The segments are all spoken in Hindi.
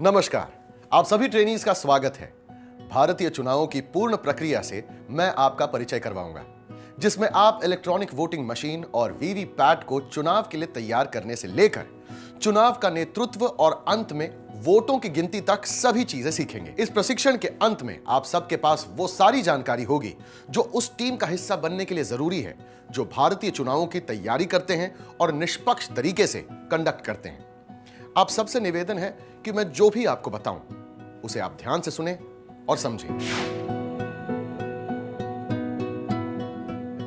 नमस्कार, आप सभी ट्रेनीज का स्वागत है। भारतीय चुनावों की पूर्ण प्रक्रिया से मैं आपका परिचय करवाऊंगा, जिसमें आप इलेक्ट्रॉनिक वोटिंग मशीन और वीवीपैट को चुनाव के लिए तैयार करने से लेकर चुनाव का नेतृत्व और अंत में वोटों की गिनती तक सभी चीजें सीखेंगे। इस प्रशिक्षण के अंत में आप सबके पास वो सारी जानकारी होगी जो उस टीम का हिस्सा बनने के लिए जरूरी है, जो भारतीय चुनावों की तैयारी करते हैं और निष्पक्ष तरीके से कंडक्ट करते हैं। आप सबसे निवेदन है कि मैं जो भी आपको बताऊं उसे आप ध्यान से सुनें और समझें।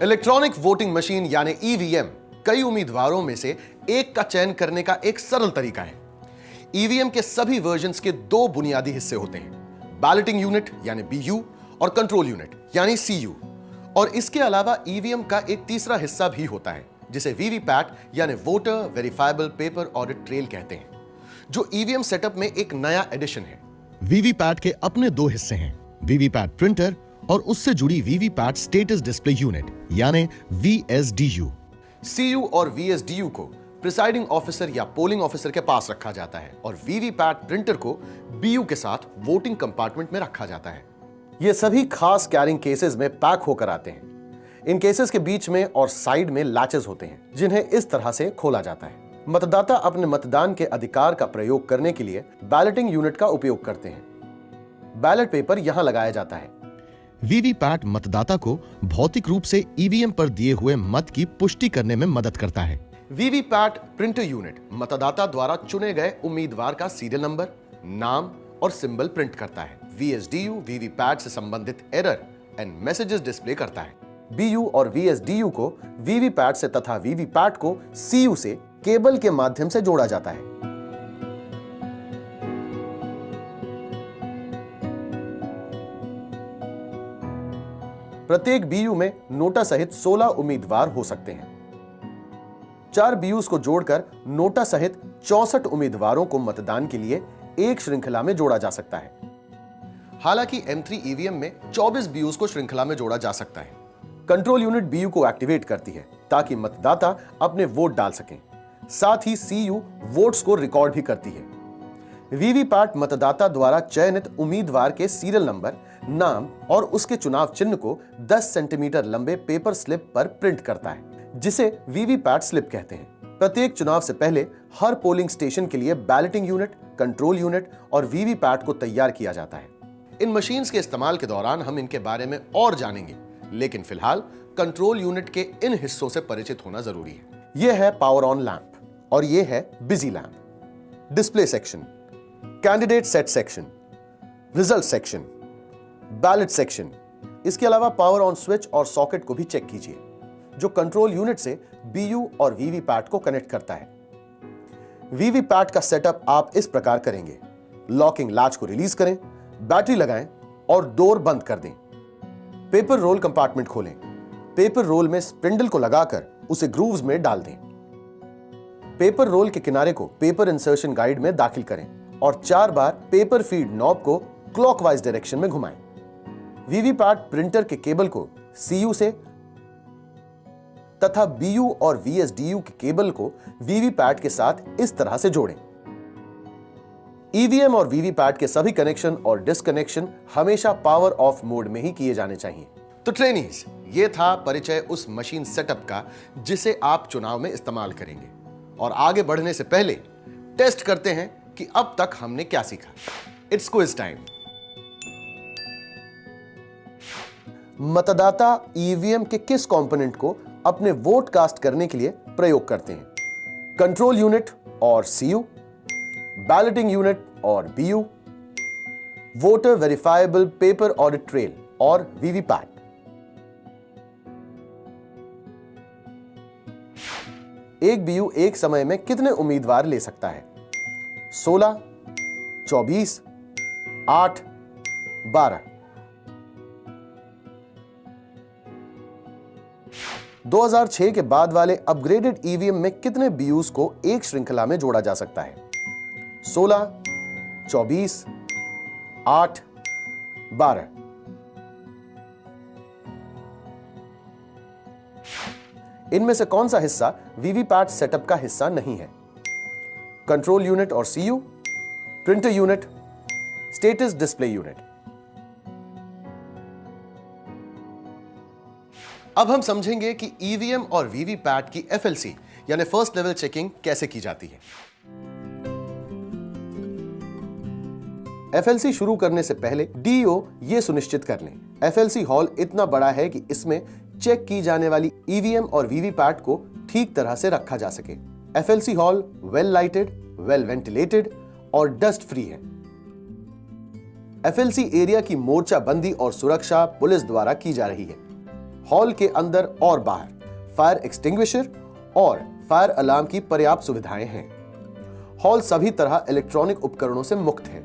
इलेक्ट्रॉनिक वोटिंग मशीन यानी ईवीएम कई उम्मीदवारों में से एक का चयन करने का एक सरल तरीका है। ईवीएम के सभी वर्जन्स के दो बुनियादी हिस्से होते हैं, बैलेटिंग यूनिट यानी बीयू और कंट्रोल यूनिट यानी सीयू। और इसके अलावा ईवीएम का एक तीसरा हिस्सा भी होता है जिसे वीवीपैट यानी voter verifiable paper audit trail कहते हैं, जो ईवीएम सेटअप में एक नया एडिशन है। वीवीपैट के अपने दो हिस्से हैं, वीवीपैट प्रिंटर और उससे जुड़ी वीवीपैट स्टेटस डिस्प्ले यूनिट यानी वीएसडीयू। सीयू और वीएसडीयू को प्रिसाइडिंग ऑफिसर या पोलिंग ऑफिसर के पास रखा जाता है और वीवीपैट प्रिंटर को बीयू के साथ वोटिंग कंपार्टमेंट में रखा जाता है। ये सभी खास कैरिंग केसेस में पैक होकर आते हैं। इन केसेस के बीच में और साइड में लैचेस होते हैं जिन्हें इस तरह से खोला जाता है। मतदाता अपने मतदान के अधिकार का प्रयोग करने के लिए बैलेटिंग यूनिट का उपयोग करते हैं। बैलेट पेपर यहां लगाया जाता है। वीवीपैट मतदाता को भौतिक रूप से ईवीएम पर दिए हुए मत की पुष्टि करने में मदद करता है। वीवीपैट प्रिंटर यूनिट मतदाता द्वारा चुने गए उम्मीदवार का सीरियल नंबर, नाम और सिंबल प्रिंट करता है। वीएसडीयू वीवीपैट से संबंधित एरर एंड मैसेजेस डिस्प्ले करता है। बीयू और वीएसडीयू को वीवीपैट से तथा वीवीपैट को सीयू से केबल के माध्यम से जोड़ा जाता है। प्रत्येक बीयू में नोटा सहित 16 उम्मीदवार हो सकते हैं। 4 बीयूज को जोड़कर नोटा सहित 64 उम्मीदवारों को मतदान के लिए एक श्रृंखला में जोड़ा जा सकता है। हालांकि M3 ईवीएम में 24 बीयूज को श्रृंखला में जोड़ा जा सकता है। कंट्रोल यूनिट बीयू को एक्टिवेट करती है ताकि मतदाता अपने वोट डाल सकें। साथ ही सीयू वोट्स को रिकॉर्ड भी करती है। वीवीपैट मतदाता द्वारा चयनित उम्मीदवार के सीरियल नंबर, नाम और उसके चुनाव चिन्ह को 10 सेंटीमीटर लंबे पेपर स्लिप पर प्रिंट करता है, जिसे वीवीपैट स्लिप कहते हैं। प्रत्येक चुनाव से पहले हर पोलिंग स्टेशन के लिए बैलेटिंग यूनिट, कंट्रोल यूनिट और वीवीपैट को तैयार किया जाता है। इन मशीन्स के इस्तेमाल के दौरान हम इनके बारे में और जानेंगे, लेकिन फिलहाल कंट्रोल यूनिट के इन हिस्सों से परिचित होना जरूरी है। यह है पावर ऑन लैंप और यह है busy lamp. Display section, candidate set section, result section, ballot section. इसके अलावा पावर ऑन स्विच और सॉकेट को भी चेक कीजिए, जो कंट्रोल यूनिट से बीयू और वीवीपैट को कनेक्ट करता है। वीवीपैट का सेटअप आप इस प्रकार करेंगे: लॉकिंग लैच को रिलीज करें, बैटरी लगाएं और डोर बंद कर दें। पेपर रोल कंपार्टमेंट खोलें। पेपर रोल में स्पिंडल को लगाकर उसे ग्रूव्स में डाल दें। पेपर रोल के किनारे को पेपर इंसर्शन गाइड में दाखिल करें और 4 बार पेपर फीड नॉब को क्लॉकवाइज डायरेक्शन में घुमाएं। वीवीपैट प्रिंटर के केबल को सीयू से तथा बीयू और वीएसडीयू के केबल को वीवीपैट के साथ इस तरह से जोड़ें। ईवीएम और वीवीपैट के सभी कनेक्शन और डिस्कनेक्शन हमेशा पावर ऑफ मोड में ही किए जाने चाहिए। तो ट्रेनीज, ये था परिचय उस मशीन सेटअप का जिसे आप चुनाव में इस्तेमाल करेंगे। और आगे बढ़ने से पहले टेस्ट करते हैं कि अब तक हमने क्या सीखा। It's quiz time. मतदाता ईवीएम के किस कंपोनेंट को अपने वोट कास्ट करने के लिए प्रयोग करते हैं? कंट्रोल यूनिट और सीयू, बैलेटिंग यूनिट और BU, voter verifiable paper audit trail और वीवीपैट। एक बीयू एक समय में कितने उम्मीदवार ले सकता है? 16, 24, 8, 12। 2006 के बाद वाले अपग्रेडेड ईवीएम में कितने बीयूज को एक श्रृंखला में जोड़ा जा सकता है? 16, 24, 8, 12। इनमें से कौन सा हिस्सा वीवीपैट सेटअप का हिस्सा नहीं है? कंट्रोल यूनिट और CU, printer unit, status display unit. अब हम समझेंगे कि ईवीएम और वीवीपैट की एफएलसी यानी फर्स्ट लेवल चेकिंग कैसे की जाती है। एफएलसी शुरू करने से पहले डीईओ यह सुनिश्चित कर लें एफएलसी हॉल इतना बड़ा है कि इसमें चेक की जाने वाली ईवीएम और वीवीपैट को ठीक तरह से रखा जा सके। FLC hall well lighted, well ventilated और डस्ट फ्री है। एफएलसी एरिया की मोर्चाबंदी और सुरक्षा पुलिस द्वारा की जा रही है। हॉल के अंदर और बाहर फायर एक्सटिंग्विशर और फायर अलार्म की पर्याप्त सुविधाएं हैं। हॉल सभी तरह इलेक्ट्रॉनिक उपकरणों से मुक्त है।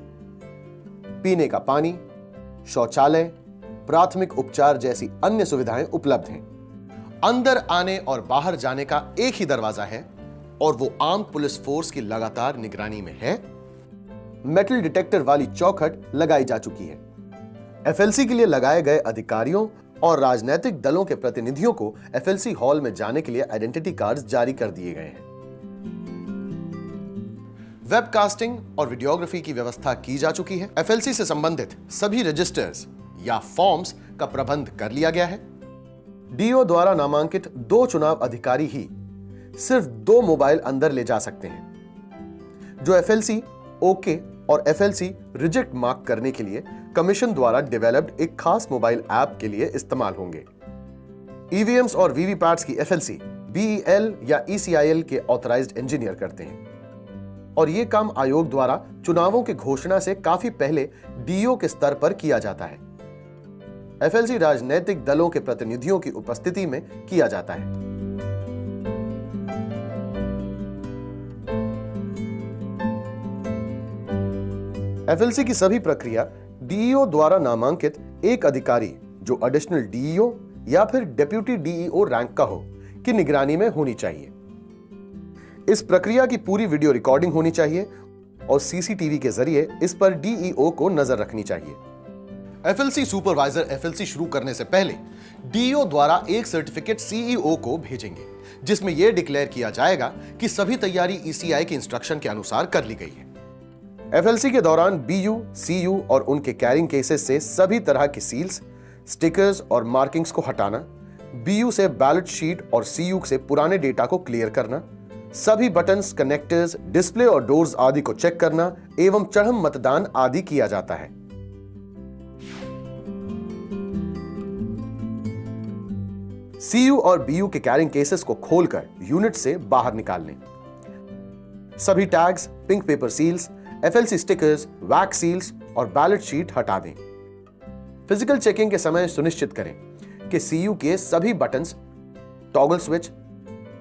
पीने का पानी, शौचालय, प्राथमिक उपचार जैसी अन्य सुविधाएं उपलब्ध हैं। अंदर आने और बाहर जाने का एक ही दरवाजा है और वो आर्म्ड पुलिस फोर्स की लगातार निगरानी में है। मेटल डिटेक्टर वाली चौखट लगाई जा चुकी है। एफएलसी के लिए लगाए गए अधिकारियों और राजनीतिक दलों के प्रतिनिधियों को एफएलसी हॉल में जाने के लिए आइडेंटिटी कार्ड्स जारी कर दिए गए हैं। वेबकास्टिंग और वीडियोग्राफी की व्यवस्था की जा चुकी है। एफएलसी से संबंधित सभी रजिस्टर्स या फॉर्म्स का प्रबंध कर लिया गया है। डीओ द्वारा नामांकित 2 चुनाव अधिकारी ही सिर्फ 2 मोबाइल अंदर ले जा सकते हैं, जो एफएलसी ओके और एफएलसी रिजेक्ट मार्क करने के लिए कमीशन द्वारा डेवलप्ड एक खास मोबाइल ऐप के लिए इस्तेमाल होंगे। ईवीएम्स और वीवीपैट्स की एफएलसी बीईएल या ईसीआईएल के ऑथराइज्ड इंजीनियर करते हैं और यह काम आयोग द्वारा चुनावों की घोषणा से काफी पहले डीओ के स्तर पर किया जाता है। एफएलसी राजनीतिक दलों के प्रतिनिधियों की उपस्थिति में किया जाता है। एफएलसी की सभी प्रक्रिया डीईओ द्वारा नामांकित एक अधिकारी जो एडिशनल डीईओ या फिर डेप्यूटी डीईओ रैंक का हो की निगरानी में होनी चाहिए। इस प्रक्रिया की पूरी वीडियो रिकॉर्डिंग होनी चाहिए और सीसीटीवी के जरिए इस पर डीईओ को नजर रखनी चाहिए। एफएलसी सुपरवाइजर एफएलसी शुरू करने से पहले डीईओ द्वारा एक सर्टिफिकेट सीईओ को भेजेंगे जिसमें यह डिक्लेयर किया जाएगा कि सभी तैयारी ईसीआई के इंस्ट्रक्शन के अनुसार कर ली गई है। एफएलसी के दौरान बीयू, सीयू और उनके कैरिंग केसेस से सभी तरह की सील्स, स्टिकर्स और मार्किंग्स को हटाना, बीयू से बैलेट शीट और सीयू से पुराने डेटा को क्लियर करना, सभी बटन्स, कनेक्टर्स, डिस्प्ले और डोर्स आदि को चेक करना एवं चढ़म मतदान आदि किया जाता है। सीयू और बीयू के कैरिंग केसेस को खोलकर यूनिट से बाहर निकाल लें। सभी tags, pink paper seals, FLC stickers, wax seals और बैलेट शीट हटा दें। फिजिकल चेकिंग के समय सुनिश्चित करें कि सीयू के सभी buttons, toggle switch,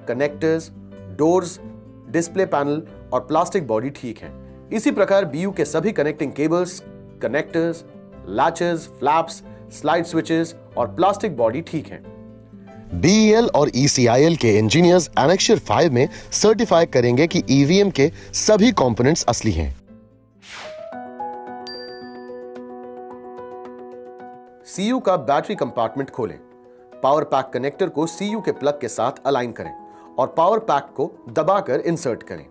connectors, doors, display panel और प्लास्टिक बॉडी ठीक है। इसी प्रकार बीयू के सभी connecting cables, connectors, latches, flaps, slide switches और प्लास्टिक बॉडी ठीक है। बीईएल और ईसीआईएल के इंजीनियर्स एनेक्चर 5 में सर्टिफाई करेंगे कि ईवीएम के सभी कंपोनेंट्स असली हैं। सीयू का बैटरी कंपार्टमेंट खोलें। पावर पैक कनेक्टर को सीयू के प्लग के साथ अलाइन करें और पावर पैक को दबाकर इंसर्ट करें।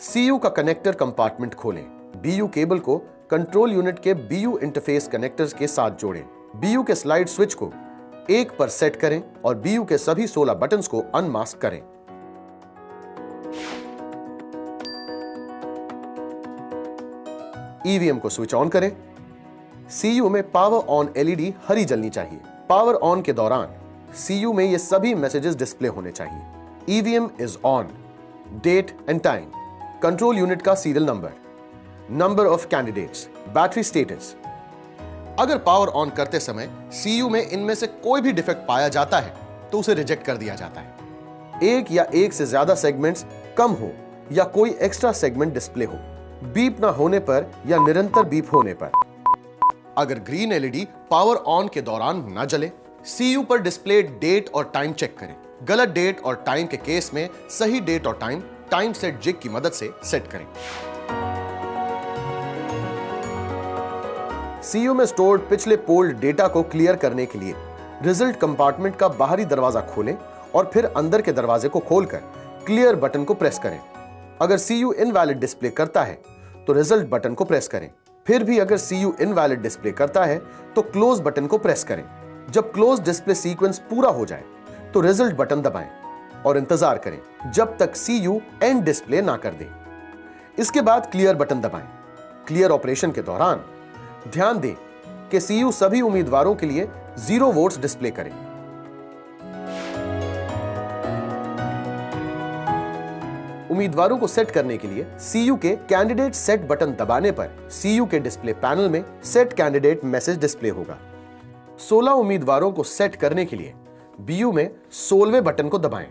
सीयू का कनेक्टर कंपार्टमेंट खोलें। बीयू केबल को कंट्रोल यूनिट के बीयू इंटरफेस कनेक्टर्स के साथ जोड़ें। बीयू के स्लाइड स्विच को 1 पर सेट करें और बीयू के सभी 16 बटन्स को अनमास्क करें। ईवीएम को स्विच ऑन करें। सीयू में पावर ऑन एलईडी हरी जलनी चाहिए। पावर ऑन के दौरान सीयू में ये सभी मैसेजेस डिस्प्ले होने चाहिए। EVM is on, date and time, control unit का serial number, number of candidates, battery status. अगर पावर ऑन करते समय सीयू में इनमें से कोई भी डिफेक्ट पाया जाता है तो उसे रिजेक्ट कर दिया जाता है। एक या एक से ज्यादा सेगमेंट्स कम हो या कोई एक्स्ट्रा सेगमेंट डिस्प्ले हो, बीप ना होने पर या निरंतर बीप होने पर। अगर ग्रीन एलईडी पावर ऑन के दौरान न जले, सीयू पर डिस्प्ले डेट और टाइम चेक करें। गलत डेट और टाइम के केस में सही डेट और टाइम टाइम सेट जिग की मदद से सेट करें। सीयू में स्टोर्ड पिछले पोल्ड डेटा को क्लियर करने के लिए रिजल्ट कंपार्टमेंट का बाहरी दरवाजा खोलें और फिर अंदर के दरवाजे को खोलकर क्लियर बटन को प्रेस करें। अगर CU इनवैलिड डिस्प्ले करता है तो रिजल्ट बटन को प्रेस करें। फिर भी अगर CU इनवैलिड डिस्प्ले करता है तो क्लोज बटन को प्रेस करें। जब क्लोज डिस्प्ले सीक्वेंस पूरा हो जाए तो रिजल्ट बटन दबाएं और इंतजार करें जब तक CU एंड डिस्प्ले ना कर दे। इसके बाद क्लियर बटन दबाएं। क्लियर ऑपरेशन के दौरान ध्यान दें कि CU सभी उम्मीदवारों के लिए 0 वोट्स डिस्प्ले करें। उम्मीदवारों को सेट करने के लिए CU के कैंडिडेट सेट बटन दबाने पर CU के डिस्प्ले पैनल में सेट कैंडिडेट मैसेज डिस्प्ले होगा। 16 उम्मीदवारों को सेट करने के लिए BU में 16वें बटन को दबाएं।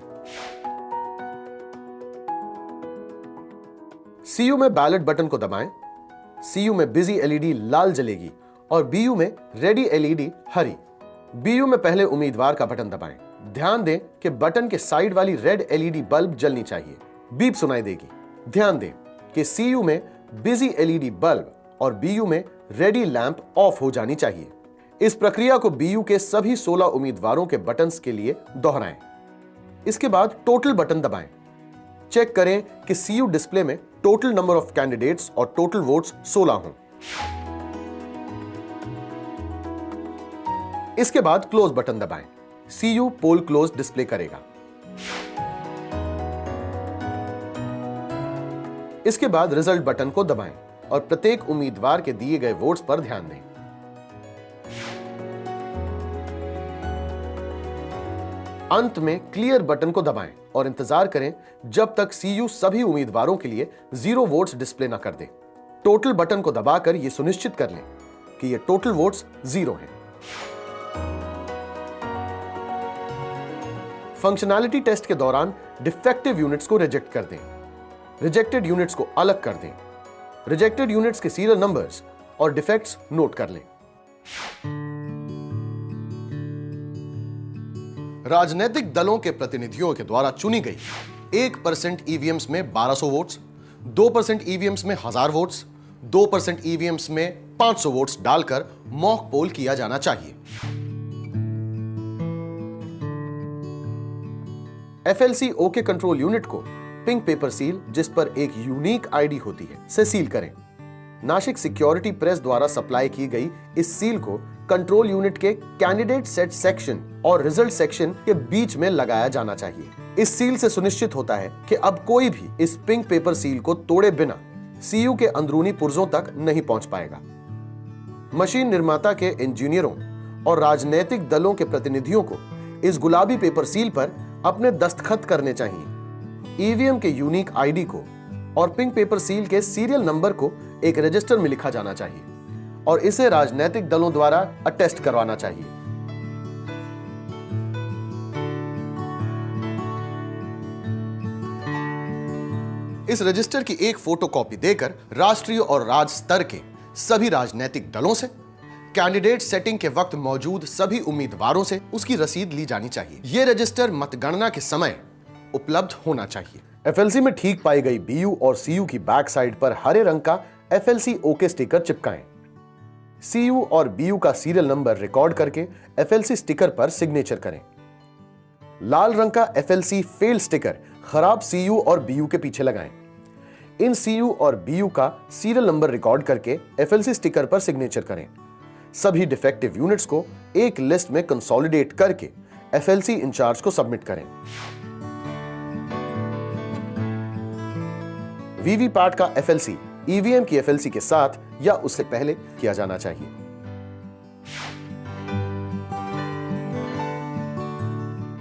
CU में बैलेट बटन को दबाएं। CU में बिजी LED लाल जलेगी और BU में रेडी LED हरी। BU में पहले उम्मीदवार का बटन दबाएं। ध्यान दें कि बटन के साइड वाली रेड LED बल्ब जलनी चाहिए। बीप सुनाई देगी। ध्यान दें कि CU में बिजी LED बल्ब और BU में रेडी लैंप ऑफ हो जानी चाहिए। इस प्रक्रिया को BU के सभी 16 उम्मीदवारों के बटन्स के लिए दोहराएं। इसके बाद टोटल बटन दबाएं। चेक करें कि CU डिस्प्ले में टोटल नंबर ऑफ कैंडिडेट्स और टोटल वोट्स 16 हों। इसके बाद क्लोज बटन दबाएं। CU पोल क्लोज डिस्प्ले करेगा। इसके बाद रिजल्ट बटन को दबाएं और प्रत्येक उम्मीदवार के दिए गए वोट्स पर ध्यान दें। अंत में क्लियर बटन को दबाएं और इंतजार करें जब तक CU सभी उम्मीदवारों के लिए 0 वोट्स डिस्प्ले ना कर दे। टोटल बटन को दबाकर यह सुनिश्चित कर लें कि ये टोटल वोट्स 0 हैं। फंक्शनैलिटी टेस्ट के दौरान डिफेक्टिव यूनिट्स को रिजेक्ट कर दें। रिजेक्टेड यूनिट्स को अलग कर दें। रिजेक्टेड यूनिट्स के सीरियल नंबर्स और डिफेक्ट्स नोट कर लें। राजनीतिक दलों के प्रतिनिधियों के द्वारा चुनी गई 1% EVMs में 1200 वोट्स, 2% EVMs में 1000 वोट्स, 2% EVMs में 500 वोट्स डालकर मॉक पोल किया जाना चाहिए। FLC OK कंट्रोल यूनिट को पिंक पेपर सील, जिस पर एक यूनिक ID होती है, से सील करें। नासिक सिक्योरिटी प्रेस द्वारा सप्लाई की गई इस सील को कंट्रोल यूनिट के कैंडिडेट सेट सेक्शन और रिजल्ट सेक्शन के बीच में लगाया जाना चाहिए। इस सील से सुनिश्चित होता है कि अब कोई भी इस पिंक पेपर सील को तोड़े बिना CU के अंदरूनी पुर्जों तक नहीं पहुंच पाएगा। मशीन निर्माता के इंजीनियरों और राजनीतिक दलों के प्रतिनिधियों को इस गुलाबी पेपर सील पर अपने दस्तखत करने चाहिए। EVM के यूनिक ID को और पिंक पेपर सील के सीरियल नंबर को एक रजिस्टर में लिखा जाना चाहिए और इसे राजनीतिक दलों द्वारा अटेस्ट करवाना चाहिए। इस रजिस्टर की एक फोटोकॉपी देकर राष्ट्रीय और राज्य स्तर के सभी राजनीतिक दलों से कैंडिडेट सेटिंग के वक्त मौजूद सभी उम्मीदवारों से उसकी रसीद ली जानी चाहिए। यह रजिस्टर मतगणना के समय उपलब्ध होना चाहिए। FLC में ठीक पाई गई BU और CU की बैक साइड पर हरे रंग का FLC OK स्टिकर चिपकाएं। CU और BU का सीरियल नंबर रिकॉर्ड करके FLC स्टिकर पर सिग्नेचर करें। लाल रंग का FLC फेल स्टिकर खराब CU और BU के पीछे लगाएं। इन CU और BU का सीरियल नंबर रिकॉर्ड करके FLC स्टिकर पर सिग्नेचर करें। सभी डिफेक्टिव यूनिट्स को एक लिस्ट में कंसोलिडेट करके FLC इंचार्ज को सबमिट करें। वीवीपैट का FLC EVM की FLC के साथ या उससे पहले किया जाना चाहिए।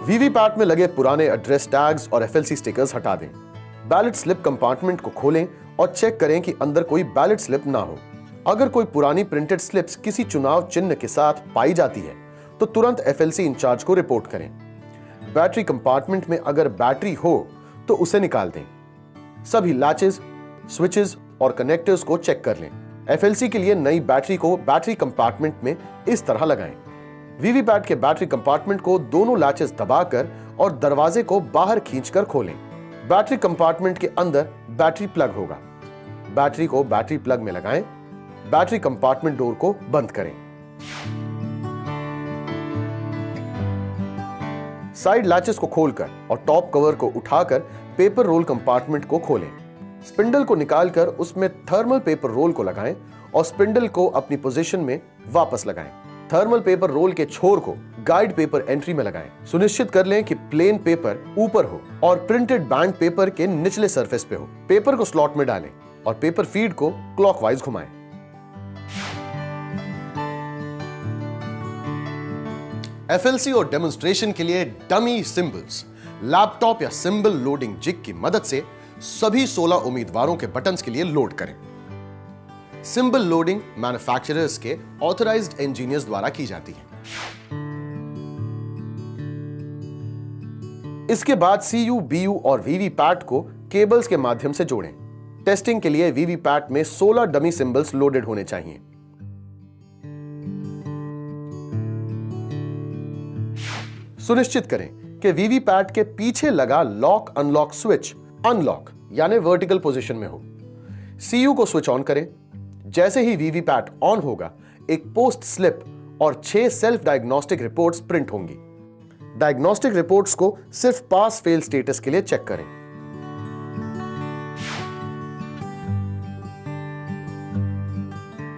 वीवीपैट में लगे पुराने एड्रेस टैग्स और FLC स्टिकर्स हटा दें। बैलेट स्लिप कंपार्टमेंट को खोलें और चेक करें कि अंदर कोई बैलेट स्लिप ना हो। अगर कोई पुरानी प्रिंटेड स्लिप्स किसी चुनाव चिन्ह के साथ पाई जाती है तो तुरंत FLC इंचार्ज को रिपोर्ट करें। बैटरी कंपार्टमेंट में अगर बैटरी हो तो उसे निकाल दें। सभी लैचेस, स्विचेस और कनेक्टर्स को चेक कर लें। FLC के लिए नई बैटरी को बैटरी कंपार्टमेंट में इस तरह लगाएं। वीवीपैट के बैटरी कंपार्टमेंट को दोनों लैचेस दबाकर और दरवाजे को बाहर खींचकर खोलें। बैटरी कंपार्टमेंट के अंदर बैटरी प्लग होगा। बैटरी को बैटरी प्लग में लगाएं। बैटरी कंपार्टमेंट डोर को बंद करें। साइड लैचेस को खोलकर और टॉप कवर को उठाकर पेपर रोल कंपार्टमेंट को खोलें। स्पिंडल को निकालकर उसमें थर्मल पेपर रोल को लगाएं और स्पिंडल को अपनी पोजीशन में वापस लगाएं। थर्मल पेपर रोल के छोर को गाइड पेपर एंट्री में लगाएं। सुनिश्चित कर लें कि प्लेन पेपर ऊपर हो और प्रिंटेड बैंड पेपर के निचले सरफेस पे हो। पेपर को स्लॉट में डालें और पेपर फीड को क्लॉकवाइज घुमाएं। एफएलसी और डेमोन्स्ट्रेशन के लिए डमी सिंबल्स लैपटॉप या सिंबल लोडिंग जिग की मदद से सभी 16 उम्मीदवारों के बटन्स के लिए लोड करें। सिंबल लोडिंग मैन्युफैक्चरर्स के ऑथराइज्ड इंजीनियर्स द्वारा की जाती है। इसके बाद सीयू, बीयू और वीवीपैट को केबल्स के माध्यम से जोड़ें। टेस्टिंग के लिए वीवीपैट में 16 डमी सिंबल्स लोडेड होने चाहिए। सुनिश्चित करें कि वीवीपैट के पीछे लगा लॉक अनलॉक स्विच अनलॉक यानी वर्टिकल पोजीशन में हो। सीयू को स्विच ऑन करें। जैसे ही वीवीपैट ऑन होगा, एक पोस्ट स्लिप और 6 सेल्फ डायग्नोस्टिक रिपोर्ट्स प्रिंट होंगी। डायग्नोस्टिक रिपोर्ट्स को सिर्फ पास फेल स्टेटस के लिए चेक करें।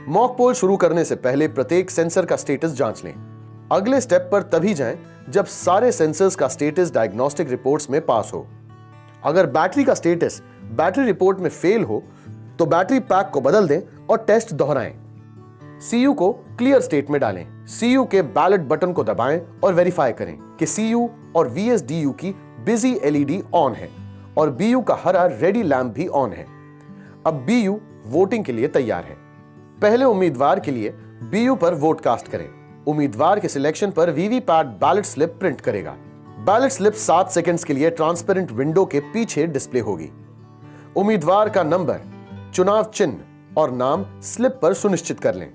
मॉक पोल शुरू करने से पहले प्रत्येक सेंसर का स्टेटस जांच लें। अगले स्टेप पर तभी जाएं जब सारे सेंसर्स का स्टेटस डायग्नोस्टिक रिपोर्ट्स में पास हो। अगर बैटरी का स्टेटस बैटरी रिपोर्ट में फेल हो तो बैटरी पैक को बदल दें और टेस्ट दोहराएं। सीयू को क्लियर स्टेट में डालें। सीयू के बैलेट बटन को दबाएं और वेरीफाई करें कि सीयू और वीएसडीयू की बिजी एलईडी ऑन है और बीयू का हरा रेडी लैंप भी ऑन है। अब बीयू वोटिंग के लिए तैयार है। पहले उम्मीदवार के लिए बीयू पर वोट कास्ट करें। उम्मीदवार के सिलेक्शन पर वीवीपैट बैलेट स्लिप प्रिंट करेगा। बैलेट स्लिप 7 सेकंड्स के लिए ट्रांसपेरेंट विंडो के पीछे डिस्प्ले होगी। उम्मीदवार का नंबर, चुनाव चिन्ह और नाम स्लिप पर सुनिश्चित कर लें।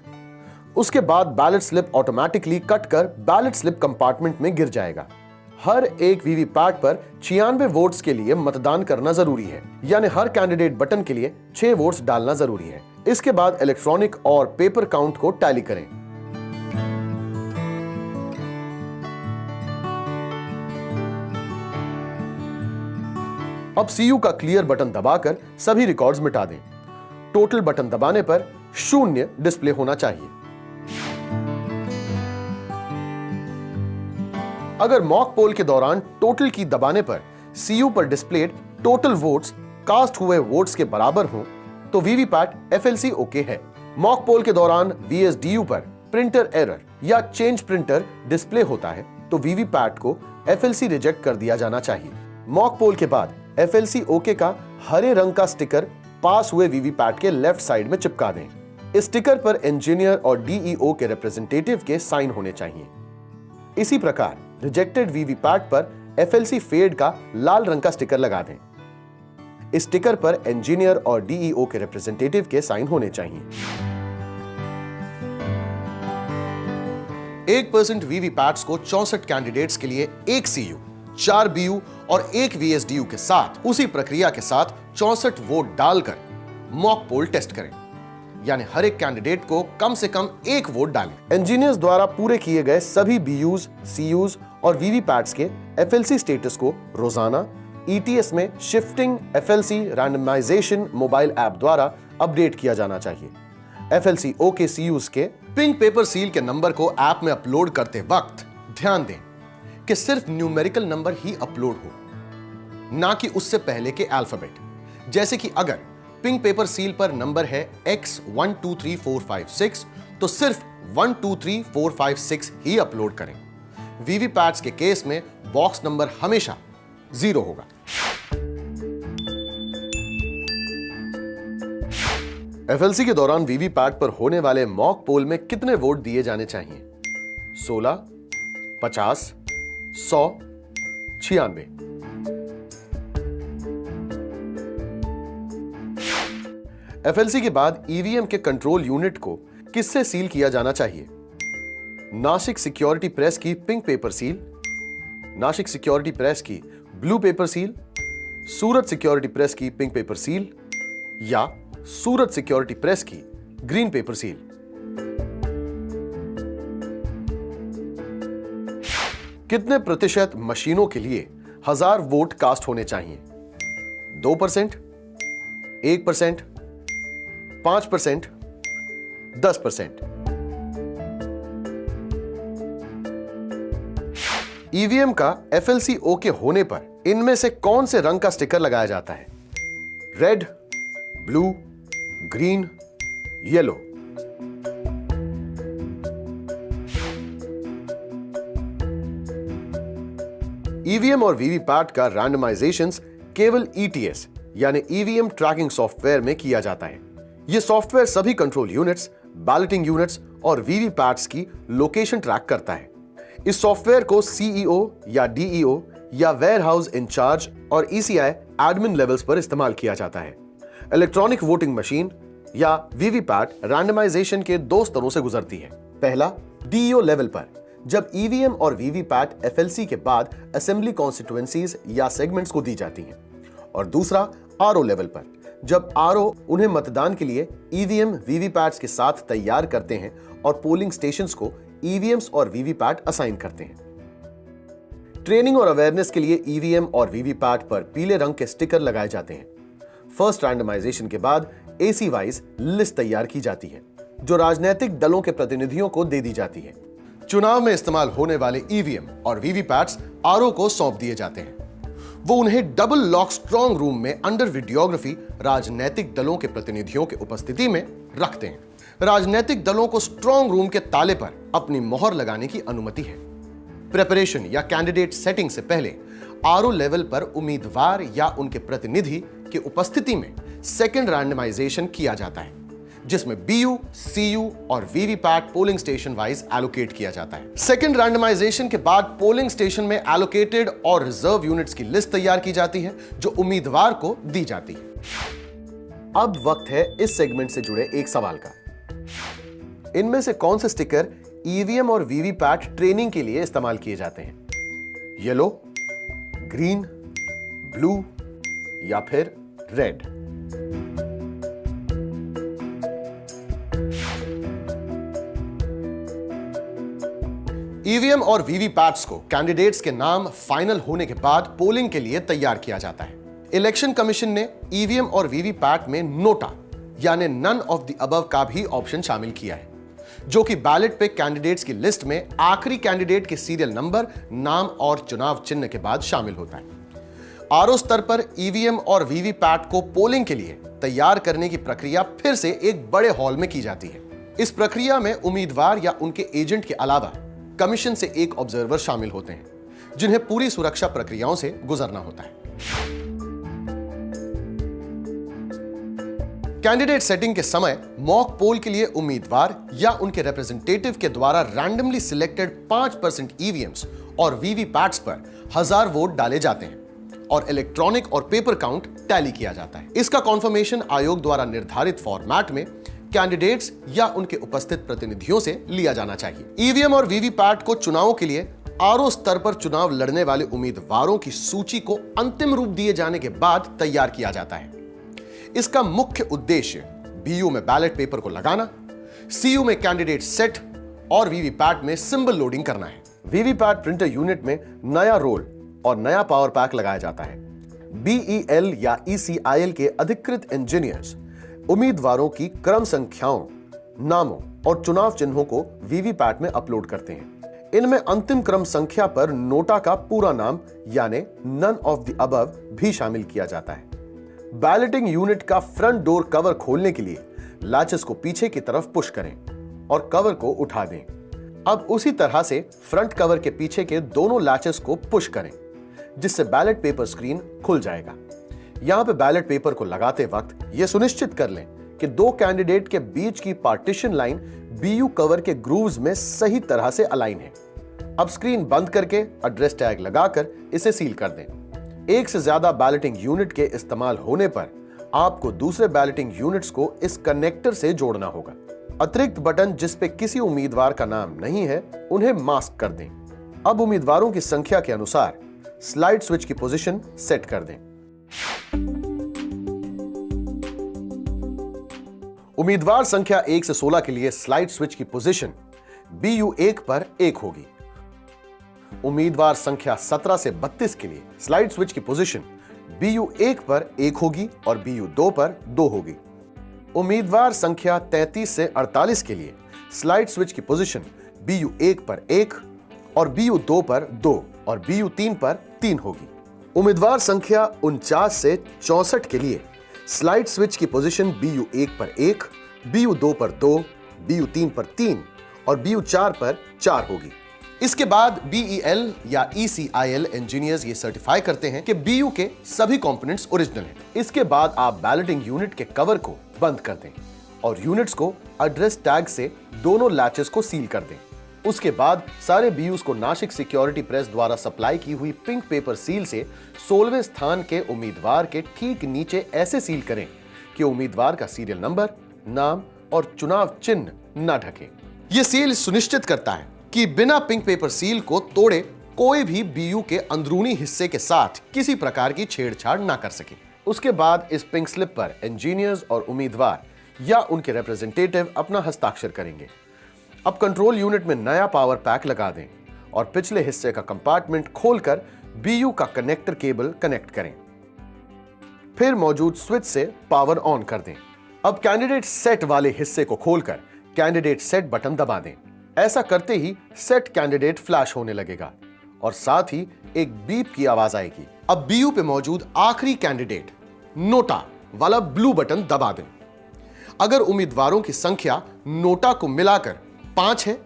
उसके बाद बैलेट स्लिप ऑटोमेटिकली कट कर बैलेट स्लिप कंपार्टमेंट में गिर जाएगा। हर एक वीवीपैट पर 96 वोट्स के लिए मतदान करना जरूरी है, यानी हर कैंडिडेट बटन के लिए 6 वोट्स डालना जरूरी है। इसके बाद इलेक्ट्रॉनिक और पेपर काउंट को टैली करें। अब सीयू का क्लियर बटन दबाकर सभी रिकॉर्ड्स मिटा दें। टोटल बटन दबाने पर 0 डिस्प्ले होना चाहिए। अगर मॉक पोल के दौरान टोटल की दबाने पर सीयू पर डिस्प्लेड टोटल वोट्स कास्ट हुए वोट्स के बराबर हों तो वीवीपैट एफएलसी ओके है। मॉक पोल के दौरान वीएसडीयू पर प्रिंटर एरर या चेंज प्रिंटर डिस्प्ले होता है तो वीवीपैट को एफएलसी रिजेक्ट कर दिया जाना चाहिए। मॉक पोल के बाद एफएलसी ओके का हरे रंग का स्टिकर पास हुए वीवीपैट के लेफ्ट साइड में चिपका दें। इस स्टिकर पर इंजीनियर और डीईओ के रिप्रेजेंटेटिव के साइन होने चाहिए। इसी प्रकार रिजेक्टेड वीवीपैट पर एफएलसी फेड का लाल रंग का स्टिकर लगा दें। इस स्टिकर पर इंजीनियर और डीईओ के रिप्रेजेंटेटिव के साइन होने चाहिए। 1% वीवीपैट्स को 64 कैंडिडेट्स के लिए 1 सीयू, 4 बीयू और 1 वीएसडीयू के साथ उसी प्रक्रिया के साथ 64 वोट डालकर मॉक पोल टेस्ट करें, यानी हर एक कैंडिडेट को कम से कम 1 वोट डालें। इंजीनियर्स द्वारा पूरे किए गए सभी बीयूज, सीयूज और वीवीपैट्स के एफएलसी स्टेटस को रोजाना ईटीएस में shifting FLC randomization mobile app द्वारा अपडेट किया जाना चाहिए। एफएलसी ओके सीयूज के पिंक पेपर सील के नंबर को ऐप में अपलोड करते वक्त ध्यान दें कि सिर्फ न्यूमेरिकल नंबर ही अपलोड हो, ना कि उससे पहले के अल्फाबेट। जैसे कि अगर पिंक पेपर सील पर नंबर है X123456 तो सिर्फ 123456 ही अपलोड करें। वीवीपैट्स के केस में बॉक्स नंबर हमेशा 0 होगा। एफएलसी के दौरान वीवीपैट पर होने वाले मॉक पोल में कितने वोट दिए जाने चाहिए? 16, 50, 100, 96। एफएलसी के बाद ईवीएम के कंट्रोल यूनिट को किससे सील किया जाना चाहिए? नासिक सिक्योरिटी प्रेस की pink paper seal, Nashik security press की ब्लू पेपर सील, सूरत सिक्योरिटी प्रेस की पिंक पेपर सील या सूरत सिक्योरिटी प्रेस की ग्रीन पेपर सील। कितने प्रतिशत मशीनों के लिए 1000 वोट कास्ट होने चाहिए? 2%, 1%, 5%, 10%। ईवीएम का FLC ओके होने पर इनमें से कौन से रंग का स्टिकर लगाया जाता है? Red, blue, green, yellow. EVM और वीवीपैट का रैंडमाइजेशंस केवल ETS यानी ईवीएम ट्रैकिंग सॉफ्टवेयर में किया जाता है। यह सॉफ्टवेयर सभी कंट्रोल यूनिट्स, बैलेटिंग यूनिट्स और वीवीपैट्स की लोकेशन ट्रैक करता है। इस सॉफ्टवेयर को CEO या DEO या वेयर हाउस इंचार्ज और ECI एडमिन लेवल्स पर इस्तेमाल किया जाता है। इलेक्ट्रॉनिक वोटिंग मशीन या वीवीपैट रैंडमाइजेशन के 2 स्तरों से गुजरती है। पहला, DEO लेवल पर, जब ईवीएम और वीवीपैट FLC के बाद असेंबली कॉन्स्टिट्यूएंसीज या सेगमेंट्स को दी जाती हैं, और दूसरा RO लेवल पर, जब RO उन्हें मतदान के लिए ईवीएम वीवीपैट्स के साथ तैयार करते हैं और पोलिंग स्टेशंस को ईवीएम्स और वीवीपैट असाइन करते हैं। ट्रेनिंग और अवेयरनेस के लिए ईवीएम और वीवीपैट पर पीले रंग के स्टिकर लगाए जाते हैं। फर्स्ट रैंडमाइजेशन के बाद AC वाइज लिस्ट तैयार की जाती है, जो राजनीतिक दलों के प्रतिनिधियों को दे दी जाती है। चुनाव में इस्तेमाल होने वाले ईवीएम और वीवीपैट्स RO को सौंप दिए जाते हैं। वो उन्हें डबल लॉक स्ट्रॉन्ग रूम में अंडर वीडियोग्राफी राजनीतिक दलों के प्रतिनिधियों के उपस्थिति में रखते हैं। राजनीतिक दलों को स्ट्रॉन्ग रूम के ताले पर अपनी मोहर लगाने की अनुमति है। प्रिपरेशन या कैंडिडेट सेटिंग से पहले RO लेवल पर उम्मीदवार या उनके प्रतिनिधि की उपस्थिति में सेकंड रैंडमाइजेशन किया जाता है, जिसमें BU, CU और VVPAT polling station wise allocate किया जाता है। सेकंड रैंडमाइजेशन के बाद पोलिंग स्टेशन में एलोकेटेड और रिजर्व यूनिट्स की लिस्ट तैयार की जाती है, जो उम्मीदवार को दी जाती है। अब वक्त है इस सेगमेंट से जुड़े एक सवाल का। इनमें से कौन से स्टिकर ईवीएम और वीवीपैट ट्रेनिंग के लिए इस्तेमाल किए जाते हैं? येलो, ग्रीन, ब्लू या फिर रेड? ईवीएम और वीवीपैट्स को कैंडिडेट्स के नाम फाइनल होने के बाद पोलिंग के लिए तैयार किया जाता है। इलेक्शन कमीशन ने ईवीएम और वीवीपैट में नोटा यानी नन ऑफ द अबव का भी ऑप्शन शामिल किया है, जो कि बैलेट पे कैंडिडेट्स की लिस्ट में आखिरी कैंडिडेट के सीरियल नंबर, नाम और चुनाव चिन्ह के बाद शामिल होता है। RO स्तर पर ईवीएम और वीवीपैट को पोलिंग के लिए तैयार करने की प्रक्रिया फिर से एक बड़े हॉल में की जाती है। इस प्रक्रिया में उम्मीदवार या उनके एजेंट के अलावा कमीशन से एक ऑब्जर्वर शामिल होते हैं, जिन्हें पूरी सुरक्षा प्रक्रियाओं से गुजरना होता है। कैंडिडेट सेटिंग के समय मॉक पोल के लिए उम्मीदवार या उनके रिप्रेजेंटेटिव के द्वारा रैंडमली सिलेक्टेड 5% ईवीएम्स और वीवीपैट्स पर 1000 वोट डाले जाते हैं और इलेक्ट्रॉनिक और पेपर काउंट टैली किया जाता है। इसका कॉन्फर्मेशन आयोग द्वारा निर्धारित फॉर्मेट में कैंडिडेट्स या उनके उपस्थित प्रतिनिधियों से लिया जाना चाहिए। ईवीएम और वीवीपैट को चुनावों के लिए RO स्तर पर चुनाव लड़ने वाले उम्मीदवारों की सूची को अंतिम रूप दिए जाने के बाद तैयार किया जाता है। इसका मुख्य उद्देश्य BU में बैलेट पेपर को लगाना, CU में कैंडिडेट सेट और वीवीपैट में सिंबल लोडिंग करना है। वीवीपैट प्रिंटर यूनिट में नया रोल और नया पावर पैक लगाया जाता है। BEL या ECIL के अधिकृत इंजीनियर्स उम्मीदवारों की क्रम संख्याओं, नामों और चुनाव चिन्हों को वीवीपैट में अपलोड करते हैं। इनमें अंतिम क्रम संख्या पर नोटा का पूरा नाम यानी नन ऑफ द अबव भी शामिल किया जाता है। बैलेटिंग यूनिट का फ्रंट डोर कवर खोलने के लिए लैचेस को पीछे की तरफ पुश करें और कवर को उठा दें। अब उसी तरह से फ्रंट कवर के पीछे के दोनों लैचेस को पुश करें, जिससे बैलेट पेपर स्क्रीन खुल जाएगा। यहां पे बैलेट पेपर को लगाते वक्त यह सुनिश्चित कर लें कि 2 कैंडिडेट के बीच की पार्टीशन लाइन BU कवर के ग्रूव्स में सही तरह से अलाइन है। अब स्क्रीन बंद करके एड्रेस टैग लगाकर इसे सील कर दें। एक से ज्यादा बैलेटिंग यूनिट के इस्तेमाल होने पर आपको दूसरे बैलेटिंग यूनिट्स को इस कनेक्टर से जोड़ना होगा। अतिरिक्त बटन जिस पे किसी उम्मीदवार का नाम नहीं है, उन्हें मास्क कर दें। अब उम्मीदवारों की संख्या के अनुसार स्लाइड स्विच की पोजीशन सेट कर दें। उम्मीदवार संख्या 1 से 16 के लिए स्लाइड स्विच की पोजीशन BU1 पर 1 होगी। उम्मीदवार संख्या 17 से 32 के लिए स्लाइड स्विच की पोजीशन BU1 पर 1 होगी और BU2 पर 2 होगी। उम्मीदवार संख्या 33 से 48 के लिए स्लाइड स्विच की पोजीशन BU1 पर 1 और BU2 पर 2 और BU3 पर 3 होगी। उम्मीदवार संख्या 49 से 64 के लिए स्लाइड स्विच की पोजीशन BU1 पर 1, BU2 पर 2, BU3 पर 3 और BU4 पर 4 होगी। इसके बाद BEL या ECIL इंजीनियर्स ये सर्टिफाई करते हैं कि BU के सभी कंपोनेंट्स ओरिजिनल हैं। इसके बाद आप बैलेटिंग यूनिट के कवर को बंद कर दें और यूनिट्स को एड्रेस टैग से दोनों लैचेस को सील कर दें। उसके बाद सारे BUs को नासिक सिक्योरिटी प्रेस द्वारा सप्लाई की हुई पिंक पेपर सील से 16वें स्थान के उम्मीदवार के ठीक नीचे ऐसे सील करें कि उम्मीदवार का सीरियल नंबर, नाम और चुनाव चिन्ह न ढके। यह सील सुनिश्चित करता है कि बिना पिंक पेपर सील को तोड़े कोई भी BU के अंदरूनी हिस्से के साथ किसी प्रकार की छेड़छाड़ ना कर सके। उसके बाद इस पिंक स्लिप पर इंजीनियर्स और उम्मीदवार या उनके रिप्रेजेंटेटिव अपना हस्ताक्षर करेंगे। अब कंट्रोल यूनिट में नया पावर पैक लगा दें और पिछले हिस्से का कंपार्टमेंट खोलकर BU का कनेक्टर केबल कनेक्ट करें। फिर मौजूद स्विच से पावर ऑन कर दें। अब कैंडिडेट सेट वाले हिस्से को खोलकर कैंडिडेट सेट बटन दबा दें। ऐसा करते ही सेट कैंडिडेट फ्लैश होने लगेगा और साथ ही एक बीप की आवाज आएगी। अब BU पे मौजूद आखिरी कैंडिडेट नोटा वाला ब्लू बटन दबा दें। अगर उम्मीदवारों की संख्या नोटा को मिलाकर 5 है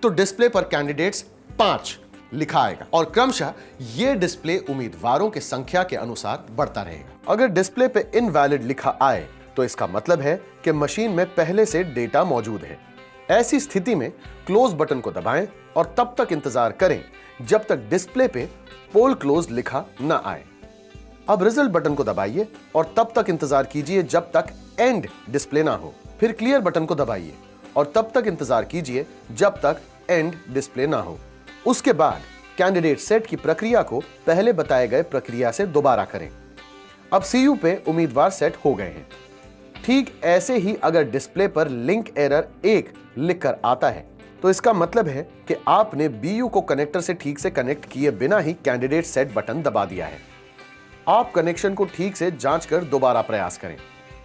तो डिस्प्ले पर कैंडिडेट्स 5 लिखा आएगा और क्रमशः यह डिस्प्ले उम्मीदवारों की संख्या के अनुसार बढ़ता रहेगा। अगर डिस्प्ले पे इनवैलिड लिखा आए तो इसका मतलब है कि मशीन में पहले से डेटा मौजूद है। ऐसी स्थिति में क्लोज बटन को दबाएं और तब तक इंतजार करें जब तक डिस्प्ले पे पोल क्लोज लिखा न आए। अब रिजल्ट बटन को दबाइए और तब तक इंतजार कीजिए जब तक एंड डिस्प्ले ना हो। फिर क्लियर बटन को दबाइए और तब तक इंतजार कीजिए जब तक एंड डिस्प्ले ना हो। उसके बाद कैंडिडेट सेट की प्रक्रिया को पहले बताए गए प्रक्रिया से दोबारा करें। अब CU पे उम्मीदवार सेट हो गए हैं। ठीक ऐसे ही अगर डिस्प्ले पर लिंक एरर 1 लिखकर आता है तो इसका मतलब है कि आपने BU को कनेक्टर से ठीक से कनेक्ट किए बिना ही कैंडिडेट सेट बटन दबा दिया है। आप कनेक्शन को ठीक से जांच कर दोबारा प्रयास करें।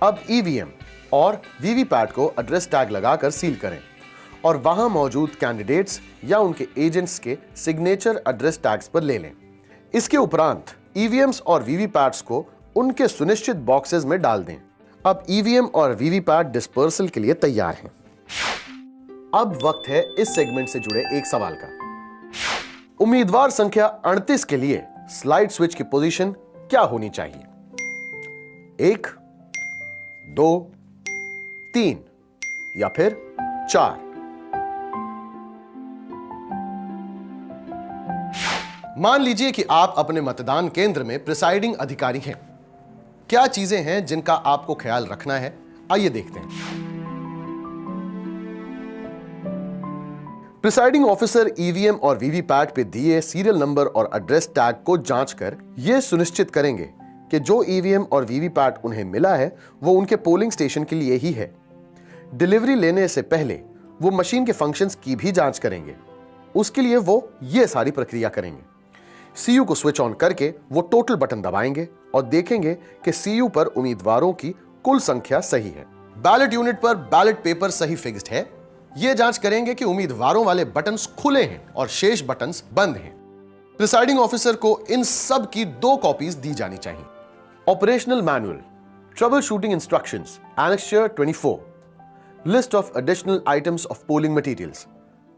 अब EVM और VVPAT को एड्रेस टैग लगाकर सील करें और वहां मौजूद कैंडिडेट्स या उनके एजेंट्स के सिग्नेचर एड्रेस टैग्स पर ले लें। इसके उपरांत EVMs और VVPATs को उनके सुनिश्चित बॉक्सेस में डाल दें। अब EVM और VVPAT डिस्पर्सल के लिए तैयार हैं। अब वक्त है इस सेगमेंट से जुड़े एक सवाल का। उम्मीदवार संख्या 38 के लिए स्लाइड स्विच की पोजीशन क्या होनी चाहिए? 1, 2, 3 या फिर 4? मान लीजिए कि आप अपने मतदान केंद्र में प्रिसाइडिंग अधिकारी हैं। क्या चीजें हैं जिनका आपको ख्याल रखना है? आइए देखते हैं। प्रिसाइडिंग ऑफिसर EVM और VVPAT पे दिए सीरियल नंबर और एड्रेस टैग को जांचकर यह सुनिश्चित करेंगे कि जो EVM और VVPAT उन्हें मिला है वो उनके पोलिंग स्टेशन के लिए ही है। डिलीवरी लेने से पहले वो मशीन के फंक्शंस की भी जांच करेंगे। उसके लिए वो ये सारी प्रक्रिया करेंगे। CU को स्विच ऑन करके वो टोटल बटन दबाएंगे और देखेंगे कि CU पर उम्मीदवारों की कुल संख्या सही है। बैलेट यूनिट पर बैलेट पेपर सही फिक्स्ड है। ये जांच करेंगे कि उम्मीदवारों वाले बटन्स खुले हैं और शेष बटन्स बंद हैं। प्रिसाइडिंग ऑफिसर को इन सब की 2 कॉपीज दी जानी चाहिए। Operational manual, trouble shooting instructions, annexure 24, list of additional items of polling materials,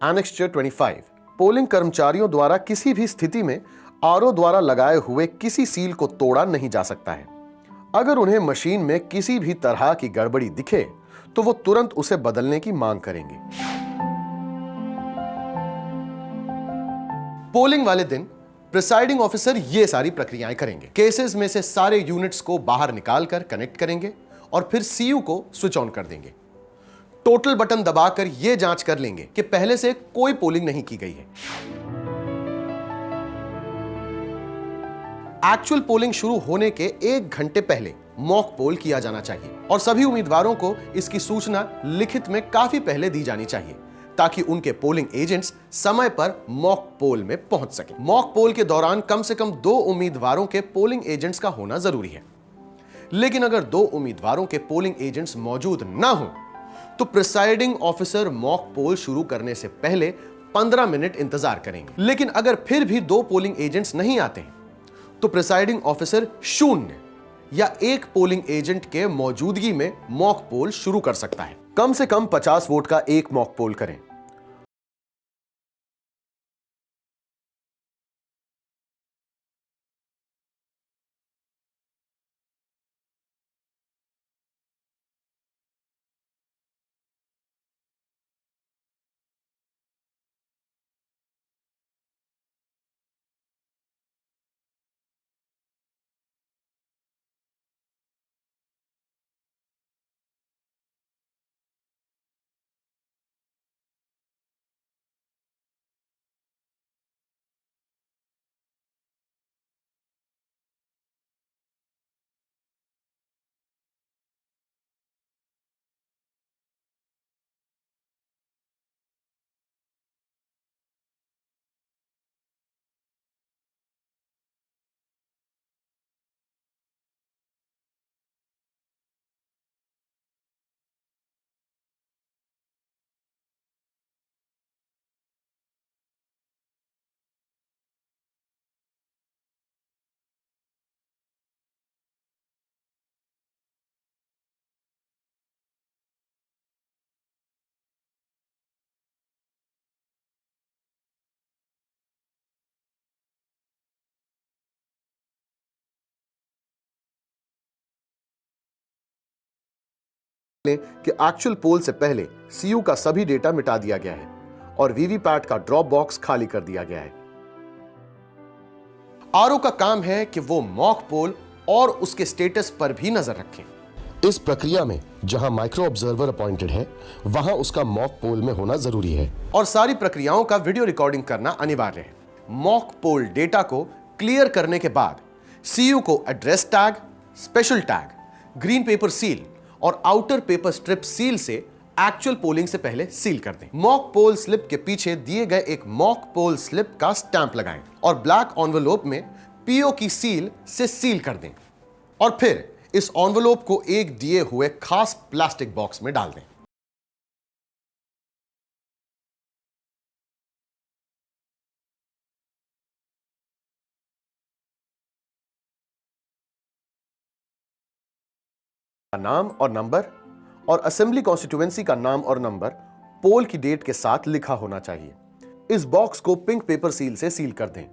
annexure 25। Polling कर्मचारियों द्वारा किसी भी स्थिति में RO द्वारा लगाए हुए किसी सील को तोड़ा नहीं जा सकता है। अगर उन्हें मशीन में किसी भी तरह की गड़बड़ी दिखे तो वो तुरंत उसे बदलने की मांग करेंगे। पोलिंग वाले दिन प्रिसाइडिंग ऑफिसर ये सारी प्रक्रियाएं करेंगे। केसेस में से सारे यूनिट्स को बाहर निकालकर कनेक्ट करेंगे और फिर CU को स्विच ऑन कर देंगे। टोटल बटन दबाकर यह जांच कर लेंगे कि पहले से कोई पोलिंग नहीं की गई है। एक्चुअल पोलिंग शुरू होने के 1 घंटे पहले मॉक पोल किया जाना चाहिए और सभी उम्मीदवारों को इसकी सूचना लिखित में काफी पहले दी जानी चाहिए ताकि उनके पोलिंग एजेंट्स समय पर मॉक पोल में पहुंच सकें। मॉक पोल के दौरान कम से कम 2 उम्मीदवारों के पोलिंग एजेंट्स का होना जरूरी है, लेकिन अगर 2 उम्मीदवारों के पोलिंग एजेंट्स मौजूद ना हो तो प्रिसाइडिंग ऑफिसर मॉक पोल शुरू करने से पहले 15 मिनट इंतजार करेंगे। लेकिन अगर फिर भी 2 पोलिंग एजेंट्स नहीं आते हैं तो प्रिसाइडिंग ऑफिसर 0 या 1 पोलिंग एजेंट के मौजूदगी में मॉक पोल शुरू कर सकता है। कम से कम 50 वोट का एक मॉक पोल करें। कि एक्चुअल पोल से पहले सीयू का सभी डेटा मिटा दिया गया है और वीवीपैट का ड्रॉप बॉक्स खाली कर दिया गया है। आरओ का काम है कि वो मॉक पोल और उसके स्टेटस पर भी नजर रखें। इस प्रक्रिया में जहां माइक्रो ऑब्जर्वर अपॉइंटेड है, वहां उसका मॉक पोल में होना जरूरी है और सारी प्रक्रियाओं का वीडियो रिकॉर्डिंग करना अनिवार्य है। मॉक पोल डेटा को क्लियर करने के बाद सीयू को address tag, special tag, green pepper seal और आउटर पेपर स्ट्रिप सील से एक्चुअल पोलिंग से पहले सील कर दें। मॉक पोल स्लिप के पीछे दिए गए एक मॉक पोल स्लिप का स्टैंप लगाएं और ब्लैक एनवेलोप में पीओ की सील से सील कर दें और फिर इस एनवेलोप को एक दिए हुए खास प्लास्टिक बॉक्स में डाल दें। नाम और नंबर और असेंबली कॉन्स्टिट्यूएंसी का नाम और नंबर पोल की डेट के साथ लिखा होना चाहिए। इस बॉक्स को पिंक पेपर सील से सील कर दें।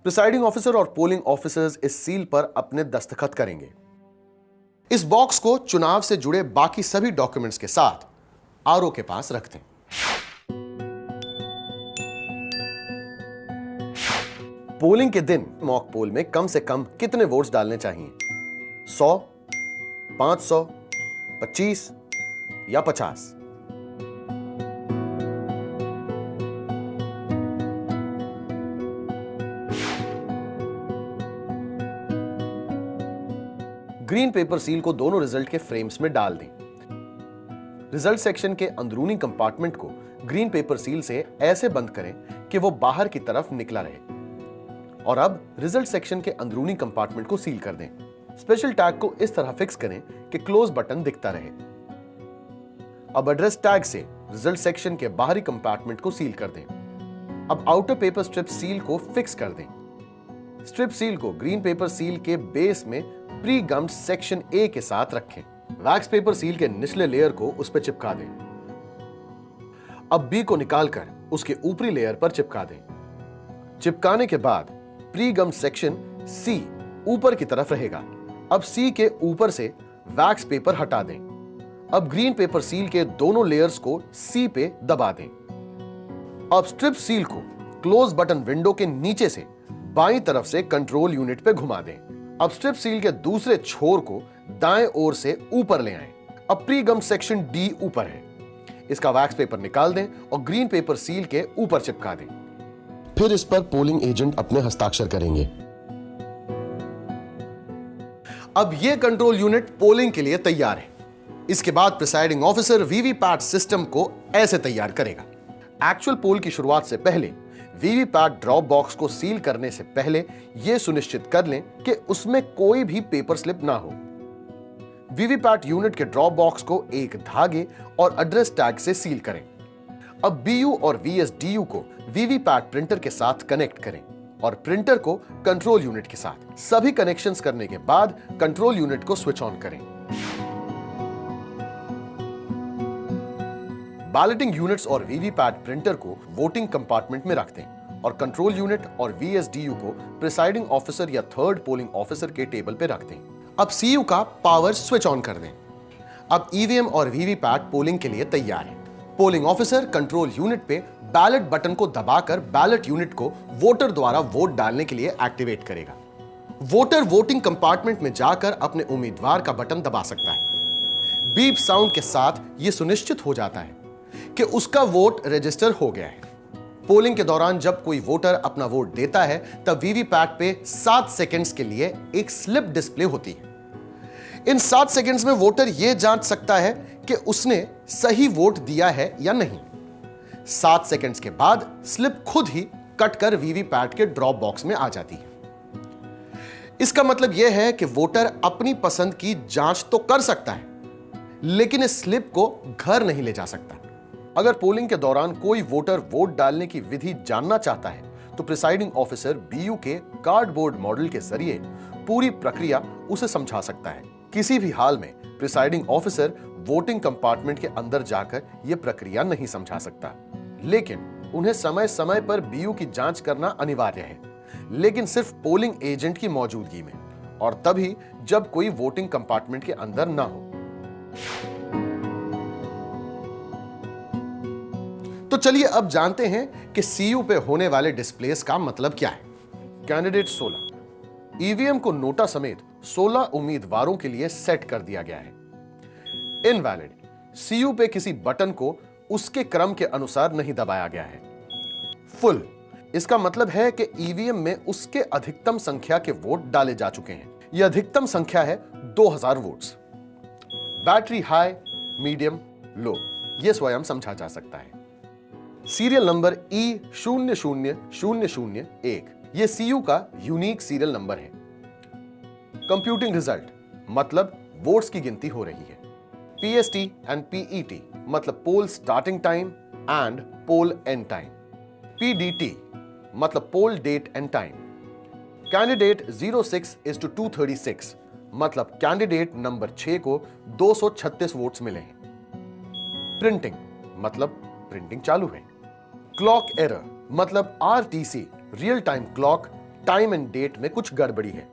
प्रिसाइडिंग ऑफिसर और पोलिंग ऑफिसर्स इस सील पर अपने दस्तखत करेंगे। इस बॉक्स को चुनाव से जुड़े बाकी सभी डॉक्यूमेंट्स के साथ आरओ के पास रख दें। पोलिंग के दिन मॉक पोल में कम से कम कितने वोट्स डालने चाहिए? 100, 500, 25 या 50? ग्रीन पेपर सील को दोनों रिजल्ट के फ्रेम्स में डाल दें। रिजल्ट सेक्शन के अंदरूनी कंपार्टमेंट को ग्रीन पेपर सील से ऐसे बंद करें कि वो बाहर की तरफ निकला रहे। और अब रिजल्ट सेक्शन के अंदरूनी कंपार्टमेंट को सील कर दें। स्पेशल टैग को इस तरह फिक्स करें कि क्लोज बटन दिखता रहे। अब एड्रेस टैग से रिजल्ट सेक्शन के बाहरी कंपार्टमेंट को सील कर दें। अब आउटर पेपर स्ट्रिप सील को फिक्स कर दें। स्ट्रिप सील को ग्रीन पेपर सील के बेस में प्री गम्ड सेक्शन ए के साथ रखें। वैक्स पेपर सील के निचले लेयर को उस पर चिपका दें। अब बी को निकालकर उसके ऊपरी लेयर पर चिपका दें। चिपकाने के बाद प्री गम्ड सेक्शन सी ऊपर की तरफ रहेगा। अब सी के ऊपर से वैक्स पेपर हटा दें। अब ग्रीन पेपर सील के दोनों लेयर्स को सी पे दबा दें। अब स्ट्रिप सील को क्लोज बटन विंडो के नीचे से बाईं तरफ से कंट्रोल यूनिट पे घुमा दें। अब स्ट्रिप सील के दूसरे छोर को दाएं ओर से ऊपर ले आएं। अब प्री गम सेक्शन डी ऊपर है। इसका वैक्स पेपर निकाल दें और ग्रीन पेपर सील के ऊपर चिपका दें। फिर इस पर पोलिंग एजेंट अपने हस्ताक्षर करेंगे। अब यह कंट्रोल यूनिट पोलिंग के लिए तैयार है। इसके बाद प्रिसाइडिंग ऑफिसर वीवीपैट सिस्टम को ऐसे तैयार करेगा। एक्चुअल पोल की शुरुआत से पहले वीवीपैट ड्रॉप बॉक्स को सील करने से पहले यह सुनिश्चित कर लें कि उसमें कोई भी पेपर स्लिप ना हो। वीवीपैट यूनिट के ड्रॉप बॉक्स को एक धागे और एड्रेस टैग से सील करें। अब बीयू और वीएसडीयू को वीवीपैट प्रिंटर के साथ कनेक्ट करें और प्रिंटर को कंट्रोल यूनिट के साथ। सभी कनेक्शंस करने के बाद कंट्रोल यूनिट को स्विच ऑन करें। बैलेटिंग यूनिट्स और वीवीपैट प्रिंटर को वोटिंग कंपार्टमेंट में रख दें और कंट्रोल यूनिट और वीएसडीयू को प्रिसाइडिंग ऑफिसर या थर्ड पोलिंग ऑफिसर के टेबल पे रख दें। अब सीयू का पावर स्विच ऑन कर दें। अब ईवीएम और वीवीपैट पोलिंग के लिए तैयार है। पोलिंग ऑफिसर कंट्रोल यूनिट पे बैलेट बटन को दबाकर बैलेट यूनिट को वोटर द्वारा वोट डालने के लिए एक्टिवेट करेगा। वोटर वोटिंग कंपार्टमेंट में जाकर अपने उम्मीदवार का बटन दबा सकता है। बीप साउंड के साथ यह सुनिश्चित हो जाता है कि उसका वोट रजिस्टर हो गया है। पोलिंग के दौरान जब कोई वोटर अपना वोट देता है तब वीवीपैट पे 7 सेकंड्स के लिए एक स्लिप डिस्प्ले होती है। इन 7 सेकंड्स में वोटर यह जांच सकता है कि उसने सही वोट दिया है या नहीं। 7 सेकंड्स के बाद स्लिप खुद ही कट कर वीवीपैट के ड्रॉप बॉक्स में आ जाती है। इसका मतलब यह है कि वोटर अपनी पसंद की जांच तो कर सकता है, लेकिन इस स्लिप को घर नहीं ले जा सकता। अगर पोलिंग के दौरान कोई वोटर वोट डालने की विधि जानना चाहता है तो प्रिसाइडिंग ऑफिसर बीयू के कार्डबोर्ड मॉडल के जरिए पूरी प्रक्रिया उसे समझा सकता है। किसी भी हाल में प्रिसाइडिंग ऑफिसर वोटिंग कंपार्टमेंट के अंदर जाकर यह प्रक्रिया नहीं समझा सकता, लेकिन उन्हें समय समय पर बीयू की जांच करना अनिवार्य है, लेकिन सिर्फ पोलिंग एजेंट की मौजूदगी में और तभी जब कोई वोटिंग कंपार्टमेंट के अंदर ना हो। तो चलिए अब जानते हैं कि सीयू पे होने वाले डिस्प्लेस का मतलब क्या है। कैंडिडेट 16 ईवीएम को नोटा समेत 16 उम्मीदवारों के लिए सेट कर दिया गया है। इनवैलिड सीयू पे किसी बटन को उसके क्रम के अनुसार नहीं दबाया गया है। फुल इसका मतलब है कि ईवीएम में उसके अधिकतम संख्या के वोट डाले जा चुके हैं। यह अधिकतम संख्या है 2000 वोट्स। बैटरी हाई, मीडियम, लो यह स्वयं समझा जा सकता है। सीरियल नंबर E00001 यह सीयू का यूनिक सीरियल नंबर है। कंप्यूटिंग रिजल्ट मतलब वोट्स की गिनती हो रही है। पीएसटी एंड पीईटी मतलब poll starting time and poll end time. PDT मतलब poll date and time. Candidate 06:236 मतलब कैंडिडेट नंबर 6 को 236 वोट्स मिले हैं। प्रिंटिंग मतलब प्रिंटिंग चालू है। क्लॉक एरर मतलब RTC real time clock time and date में कुछ गड़बड़ी है।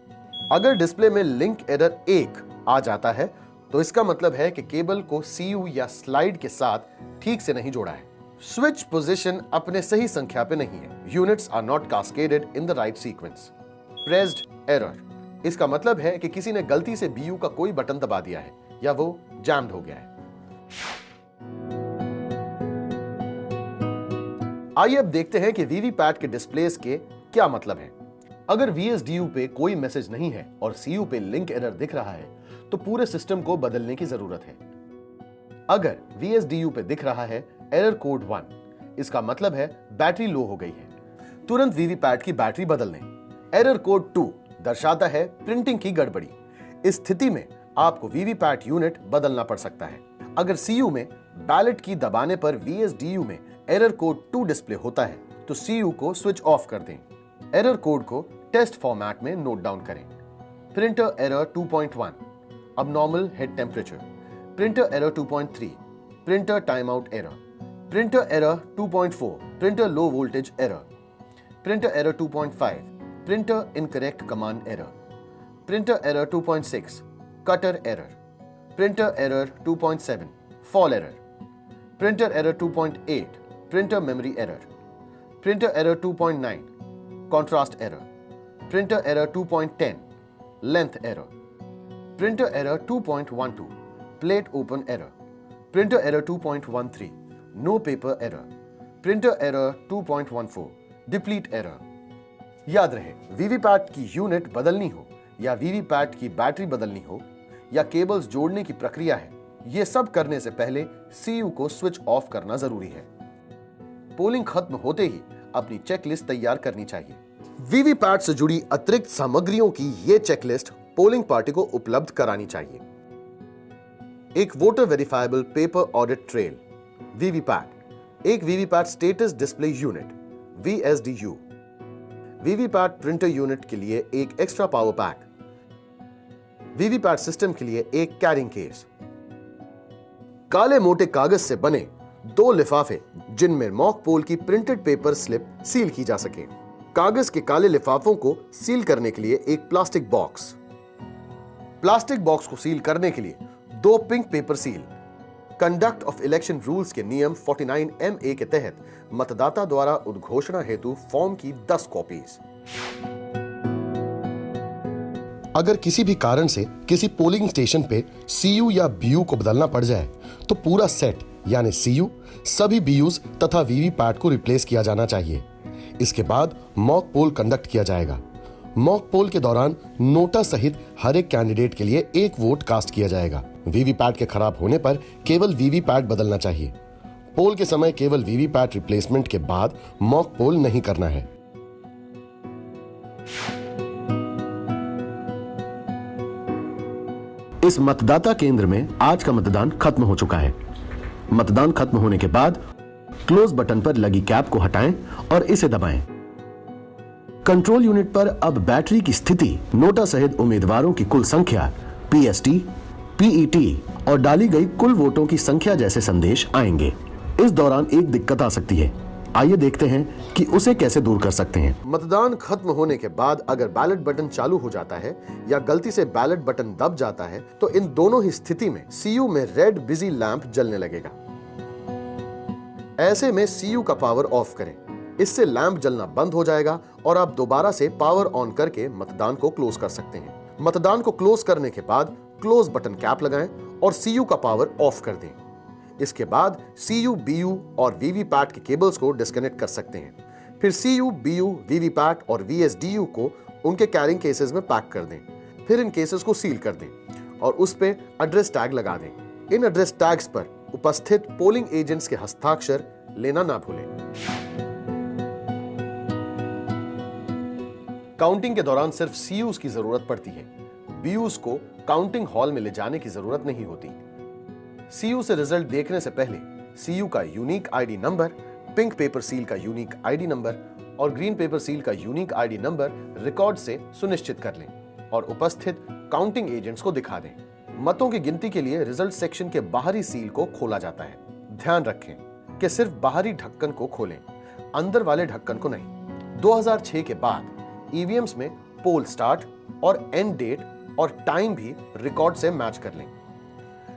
अगर डिस्प्ले में लिंक एरर 1 आ जाता है तो इसका मतलब है कि केबल को सीयू या स्लाइड के साथ ठीक से नहीं जोड़ा है। स्विच पोजीशन अपने सही संख्या पे नहीं है। Units are not cascaded in the right sequence. Pressed error इसका मतलब है कि किसी ने गलती से बीयू का कोई बटन दबा दिया है या वो जैम्ड हो गया है। आइए अब देखते हैं कि वीवीपैट के डिस्प्लेस के क्या मतलब है। अगर वीएसडीयू पे कोई मैसेज नहीं है और सीयू पे लिंक एरर दिख रहा है तो पूरे सिस्टम को बदलने की जरूरत है। अगर वीएसडीयू पे दिख रहा है एरर कोड 1, इसका मतलब है बैटरी लो हो गई है। तुरंत वीवीपैट की बैटरी बदल लें। एरर कोड 2 दर्शाता है प्रिंटिंग की गड़बड़ी। इस स्थिति में आपको वीवीपैट यूनिट बदलना पड़ सकता है। अगर सीयू में बैलेट की दबाने पर वीएसडीयू में एरर कोड 2 डिस्प्ले होता है तो सीयू को स्विच ऑफ कर दें। एरर कोड को टेस्ट फॉर्मेट में नोट डाउन करें। Printer error 2.1 abnormal head temperature। Printer error 2.3 printer time out error. Printer error 2.4 printer low voltage error. Printer error 2.5 printer incorrect command error. Printer error 2.6 cutter error. Printer error 2.7 fall error. Printer error 2.8 printer memory error. Printer error 2.9 contrast error. Printer error 2.10 length error. Printer error 2.12 plate open error. Printer error 2.13 no paper error. Printer error 2.14 deplete error. याद रहे, वीवीपैट की यूनिट बदलनी हो या वीवीपैट की बैटरी बदलनी हो या केबल्स जोड़ने की प्रक्रिया है, यह सब करने से पहले सीयू को स्विच ऑफ करना जरूरी है। पोलिंग खत्म होते ही अपनी चेकलिस्ट तैयार करनी चाहिए। वीवीपैट से जुड़ी अतिरिक्त सामग्रियों की यह चेकलिस्ट पोलिंग पार्टी को उपलब्ध करानी चाहिए। एक voter verifiable paper audit trail, VVPAT, एक VVPAT status display unit, VSDU, VVPAT printer unit के लिए एक extra power pack, VVPAT system के लिए एक कैरिंग केस, काले मोटे कागज से बने 2 लिफाफे जिनमें मॉक पोल की प्रिंटेड पेपर स्लिप सील की जा सके। कागज के काले लिफाफों को सील करने के लिए एक प्लास्टिक बॉक्स, प्लास्टिक बॉक्स को सील करने के लिए 2 pink paper seal. Conduct of election rules के नियम 49MA के तहत मतदाता द्वारा उद्घोषणा हेतु फॉर्म की 10 कॉपीज। अगर किसी भी कारण से किसी पोलिंग स्टेशन पे CU या BU को बदलना पड़ जाए तो पूरा सेट यानी CU, सभी BUs तथा वीवीपैट को रिप्लेस किया जाना चाहिए। इसके बाद मॉक पोल कंडक्ट किया जाएगा। मॉक पोल के दौरान नोटा सहित हर एक कैंडिडेट के लिए एक वोट कास्ट किया जाएगा। वीवीपैट के खराब होने पर केवल वीवीपैट बदलना चाहिए। पोल के समय केवल वीवीपैट रिप्लेसमेंट के बाद मॉक पोल नहीं करना है। इस मतदाता केंद्र में आज का मतदान खत्म हो चुका है। मतदान खत्म होने के बाद क्लोज बटन पर लगी कैप को हटाएं और इसे दबाएं। कंट्रोल यूनिट पर अब बैटरी की स्थिति, नोटा सहित उम्मीदवारों की कुल संख्या, PST, PET और डाली गई कुल वोटों की संख्या जैसे संदेश आएंगे। इस दौरान एक दिक्कत आ सकती है। आइए देखते हैं कि उसे कैसे दूर कर सकते हैं। मतदान खत्म होने के बाद अगर बैलेट बटन चालू हो जाता है या गलती से बैलेट बटन दब जाता है तो इन दोनों ही स्थिति में CU में रेड बिजी लैंप जलने लगेगा। ऐसे में CU का पावर ऑफ करें। इससे लैंप जलना बंद हो जाएगा और आप दोबारा से पावर ऑन करके मतदान को क्लोज कर सकते हैं। मतदान को क्लोज करने के बाद क्लोज बटन कैप लगाएं और CU का पावर ऑफ कर दें। इसके बाद CU, BU और वीवीपैट के केबल्स को डिस्कनेक्ट कर सकते हैं। फिर CU, BU, वीवीपैट और VSDU को उनके कैरिंग केसेस में पैक कर दें। फिर इन केसेस को सील कर दें और उस पे एड्रेस टैग लगा दें। इन एड्रेस टैग्स पर उपस्थित पोलिंग एजेंट्स के हस्ताक्षर लेना ना भूलें। काउंटिंग के दौरान सिर्फ CUs की जरूरत पड़ती है। BUs को काउंटिंग हॉल में ले जाने की जरूरत नहीं होती। CU से रिजल्ट देखने से पहले CU का unique ID number, pink paper seal का यूनिक ID नंबर और ग्रीन पेपर सील का यूनिक ID नंबर रिकॉर्ड से सुनिश्चित कर लें और उपस्थित काउंटिंग एजेंट्स को दिखा दें। मतों की गिनती के लिए रिजल्ट सेक्शन के बाहरी सील को खोला जाता है। ध्यान रखें कि सिर्फ बाहरी ढक्कन को खोलें, अंदर वाले ढक्कन को नहीं। 2006 के बाद EVMs में पोल स्टार्ट और एंड डेट और टाइम भी रिकॉर्ड से मैच कर लें।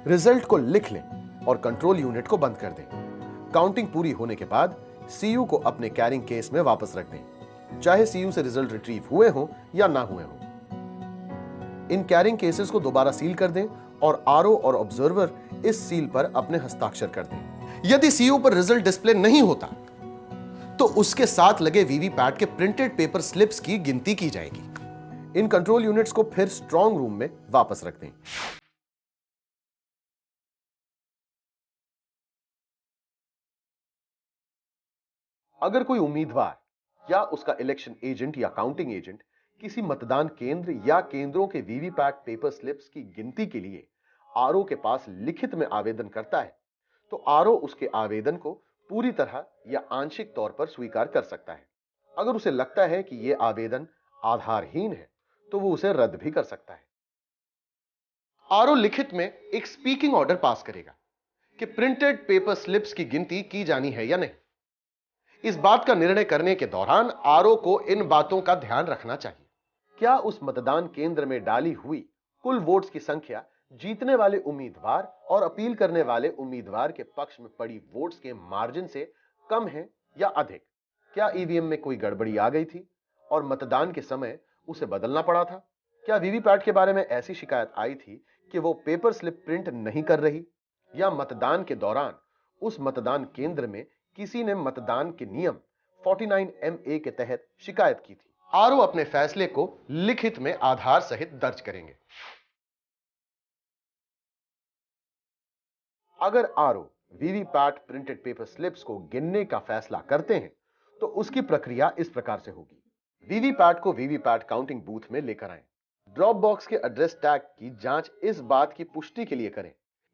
रिजल्ट को लिख लें और कंट्रोल यूनिट को बंद कर दें। काउंटिंग पूरी होने के बाद CU को अपने कैरिंग केस में वापस रख दें, चाहे CU से रिजल्ट रिट्रीव हुए हों या ना हुए हों। इन कैरिंग केसेस को दोबारा सील कर दें और RO और ऑब्जर्वर इस सील पर अपने हस्ताक्षर कर दें। यदि CU पर रिजल्ट डिस्प्ले नहीं होता तो उसके साथ लगे वीवीपैट के प्रिंटेड पेपर स्लिप्स की गिनती की जाएगी। इन कंट्रोल यूनिट्स को फिर स्ट्रांग रूम में वापस रख दें। अगर कोई उम्मीदवार या उसका इलेक्शन एजेंट या काउंटिंग एजेंट किसी मतदान केंद्र या केंद्रों के वीवीपैट पेपर स्लिप्स की गिनती के लिए RO के पास लिखित में आवेदन करता है तो RO उसके आवेदन को पूरी तरह या आंशिक तौर पर स्वीकार कर सकता है। अगर उसे लगता है कि यह आवेदन आधारहीन है तो वो उसे रद्द भी कर सकता है। RO लिखित में एक स्पीकिंग ऑर्डर पास करेगा कि प्रिंटेड पेपर स्लिप्स की गिनती की जानी है या नहीं। इस बात का निर्णय करने के दौरान RO को इन बातों का ध्यान रखना चाहिए। क्या उस मतदान केंद्र में डाली हुई कुल वोट्स की संख्या जीतने वाले उम्मीदवार और अपील करने वाले उम्मीदवार के पक्ष में पड़ी वोट्स के मार्जिन से कम है या अधिक? क्या EVM में कोई गड़बड़ी आ गई थी और मतदान के समय उसे बदलना पड़ा था? क्या वीवीपैट के बारे में ऐसी शिकायत आई थी कि वो पेपर स्लिप प्रिंट नहीं कर रही, या मतदान के दौरान उस मतदान केंद्र में किसी ने मतदान के नियम 49MA के तहत शिकायत की थी? RO अपने फैसले को लिखित में आधार सहित दर्ज करेंगे। अगर RO VVPAT printed paper slips को गिनने का फैसला करते हैं तो उसकी प्रक्रिया इस प्रकार से होगी। वीवीपैट को वीवीपैट काउंटिंग बूथ में लेकर आएं। ड्रॉप बॉक्स के एड्रेस टैग की जांच इस बात की पुष्टि के लिए करें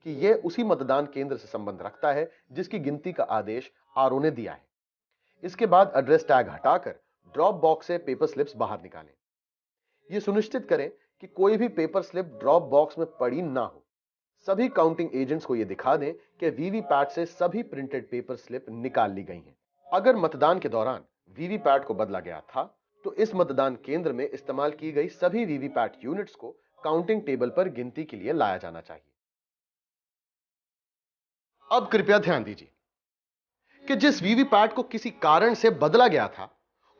कि यह उसी मतदान केंद्र से संबंध रखता है जिसकी गिनती का आदेश आरओ ने दिया है। इसके बाद एड्रेस टैग हटाकर ड्रॉप बॉक्स से पेपर स्लिप्स बाहर निकालें। यह सुनिश्चित करें कि कोई भी पेपर स्लिप ड्रॉप बॉक्स में पड़ी ना हो। सभी काउंटिंग एजेंट्स को यह दिखा दें कि वीवीपैट से सभी प्रिंटेड पेपर स्लिप निकाल ली गई हैं। अगर मतदान के दौरान वीवीपैट को बदला गया था तो इस मतदान केंद्र में इस्तेमाल की गई सभी वीवीपैट यूनिट्स को काउंटिंग टेबल पर गिनती के लिए लाया जाना चाहिए। अब कृपया ध्यान दीजिए कि जिस वीवीपैट को किसी कारण से बदला गया था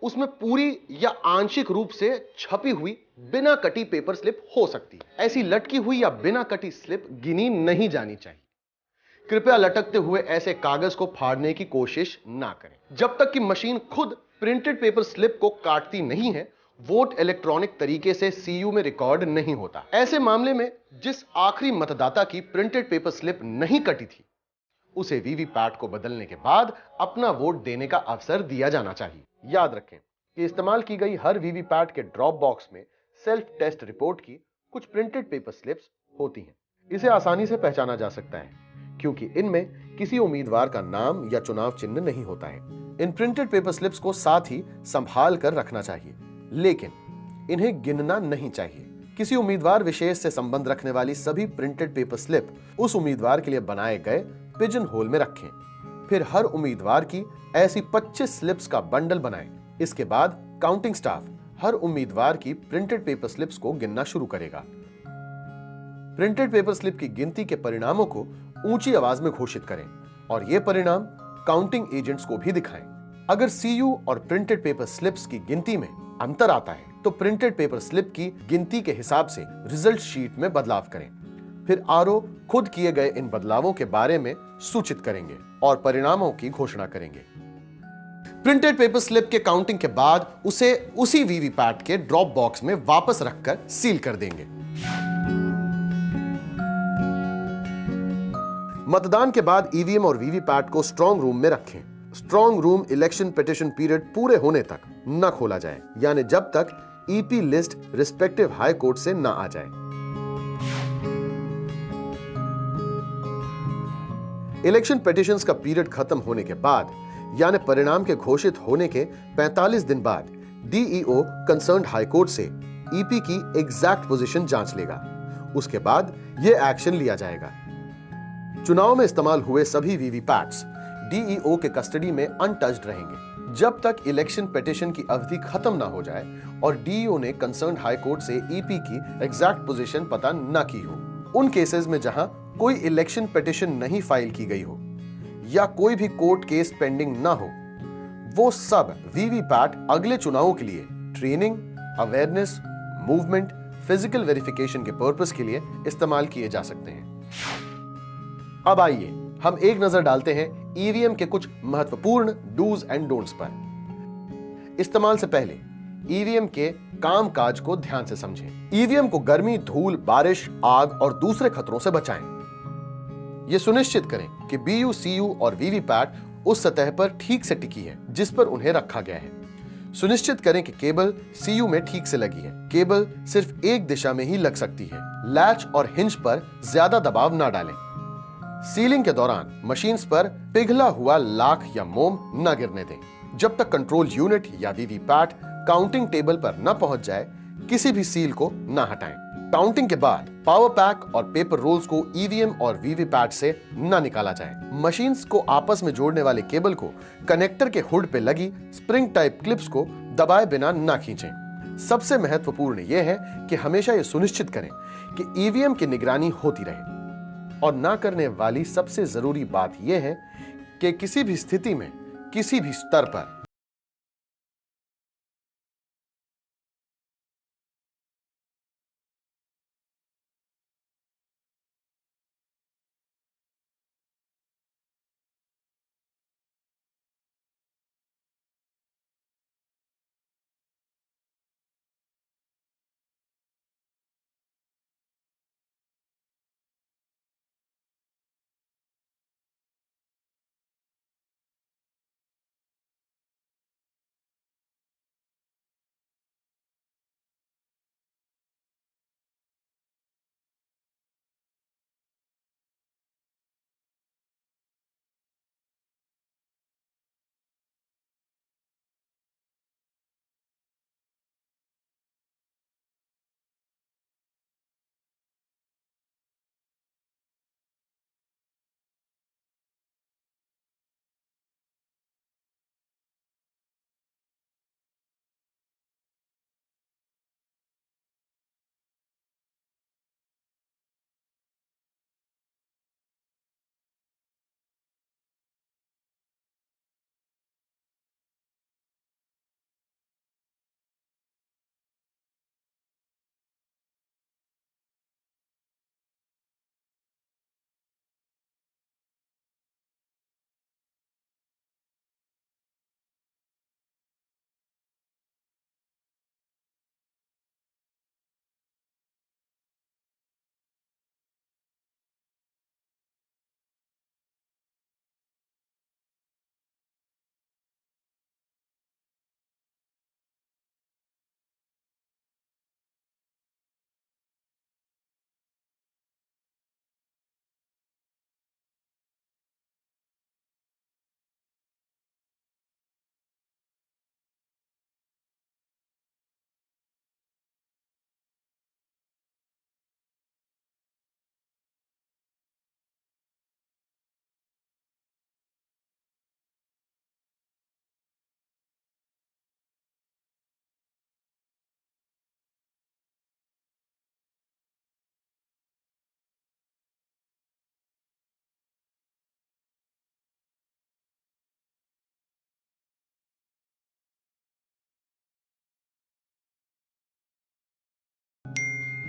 उसमें पूरी या आंशिक रूप से छपी हुई बिना कटी पेपर स्लिप हो सकती है। ऐसी लटकी हुई या बिना कटी स्लिप गिनी नहीं जानी चाहिए। कृपया लटकते हुए ऐसे कागज को फाड़ने की कोशिश ना करें। जब तक कि मशीन खुद प्रिंटेड पेपर स्लिप को काटती नहीं है, वोट इलेक्ट्रॉनिक तरीके से सीयू में रिकॉर्ड नहीं होता। ऐसे मामले में जिस आखिरी मतदाता की प्रिंटेड पेपर स्लिप नहीं कटी थी उसे वीवीपैट को बदलने के बाद अपना वोट देने का अवसर दिया जाना चाहिए। याद रखें कि इस्तेमाल की गई हर वीवीपैट के ड्रॉप बॉक्स में सेल्फ टेस्ट रिपोर्ट की कुछ प्रिंटेड पेपर स्लिप्स होती हैं। इसे आसानी से पहचाना जा सकता है क्योंकि इनमें किसी उम्मीदवार का नाम या चुनाव चिन्ह नहीं होता है। इन प्रिंटेड पेपर स्लिप्स को साथ ही संभाल कर रखना चाहिए, लेकिन इन्हें गिनना नहीं चाहिए। किसी उम्मीदवार विशेष से संबंध रखने वाली सभी प्रिंटेड पेपर स्लिप उस उम्मीदवार के लिए बनाए गए पिजन होल में रखें। फिर हर उम्मीदवार की ऐसी 25 स्लिप्स का बंडल बनाएं। इसके बाद काउंटिंग स्टाफ हर उम्मीदवार की प्रिंटेड पेपर स्लिप्स को गिनना शुरू करेगा। प्रिंटेड पेपर स्लिप की गिनती के परिणामों को ऊंची आवाज में घोषित करें और ये परिणाम काउंटिंग एजेंट्स को भी दिखाएं। अगर सीयू और प्रिंटेड पेपर स्लिप्स की गिनती में अंतर आता है तो प्रिंटेड पेपर स्लिप की गिनती के हिसाब से रिजल्ट शीट में बदलाव करें। फिर आरओ खुद किए गए इन बदलावों के बारे में सूचित करेंगे और परिणामों की घोषणा करेंगे। प्रिंटेड पेपर स्लिप के काउंटिंग के बाद उसे उसी वीवीपैट के ड्रॉप बॉक्स में वापस रखकर सील कर देंगे। मतदान के बाद ईवीएम और वीवीपैट को स्ट्रांग रूम में रखें। Strong room election petition period पूरे होने तक न खोला जाए, यानी जब तक EP list respective high court से न आ जाए। इलेक्शन पिटीशंस का पीरियड खत्म होने के बाद यानी परिणाम के घोषित होने के 45 दिन बाद डीईओ कंसर्न्ड हाई कोर्ट से ईपी की एग्जैक्ट पोजीशन जांच लेगा। उसके बाद यह एक्शन लिया जाएगा। चुनाव में इस्तेमाल हुए सभी वीवीपैट्स डीईओ के कस्टडी में अनटच्ड रहेंगे जब तक इलेक्शन पिटीशन की अवधि खत्म ना हो जाए और डीईओ ने कंसर्न्ड हाई कोर्ट से ईपी की एग्जैक्ट पोजीशन पता न की हो। उन केसेस में जहां कोई इलेक्शन पिटीशन नहीं फाइल की गई हो या कोई भी कोर्ट केस पेंडिंग ना हो, वो सब वीवीपैट अगले चुनावों के लिए training, awareness, movement, physical verification के पर्पस के लिए इस्तेमाल किए जा सकते हैं। अब आइए हम एक नजर डालते हैं ईवीएम के कुछ महत्वपूर्ण डूज एंड डोंट्स पर। इस्तेमाल से पहले ईवीएम के कामकाज को ध्यान से समझें। ईवीएम को गर्मी, धूल, बारिश, आग और दूसरे खतरों से बचाएं। यह सुनिश्चित करें कि बीयू, सीयू और वीवीपैट उस सतह पर ठीक से टिकी है जिस पर उन्हें रखा गया है। सुनिश्चित करें कि केबल सीयू में ठीक से लगी है। केबल सिर्फ एक दिशा में ही लग सकती है। लैच और हिंज पर ज्यादा दबाव ना डालें। सीलिंग के दौरान मशीन्स पर पिघला हुआ लाख या मोम न गिरने दें। जब तक कंट्रोल यूनिट या वीवीपैट काउंटिंग टेबल पर न पहुंच जाए, किसी भी सील को न हटाएं। काउंटिंग के बाद पावर पैक और पेपर रोल्स को ईवीएम और वीवीपैट से न निकाला जाए। मशीन्स को आपस में जोड़ने वाले केबल को कनेक्टर के हुड पे लगी स्प्रिंग टाइप क्लिप्स को दबाए बिना न खींचें। सबसे महत्वपूर्ण यह है कि हमेशा यह सुनिश्चित करें कि ईवीएम की निगरानी होती रहे। और ना करने वाली सबसे जरूरी बात यह है कि किसी भी स्थिति में, किसी भी स्तर पर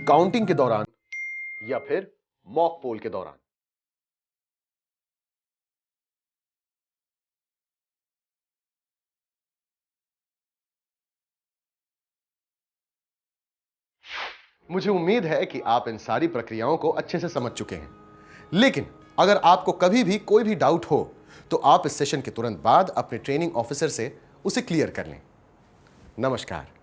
काउंटिंग के दौरान या फिर मॉक पोल के दौरान। मुझे उम्मीद है कि आप इन सारी प्रक्रियाओं को अच्छे से समझ चुके हैं, लेकिन अगर आपको कभी भी कोई भी डाउट हो तो आप इस सेशन के तुरंत बाद अपने ट्रेनिंग ऑफिसर से उसे क्लियर कर लें। नमस्कार।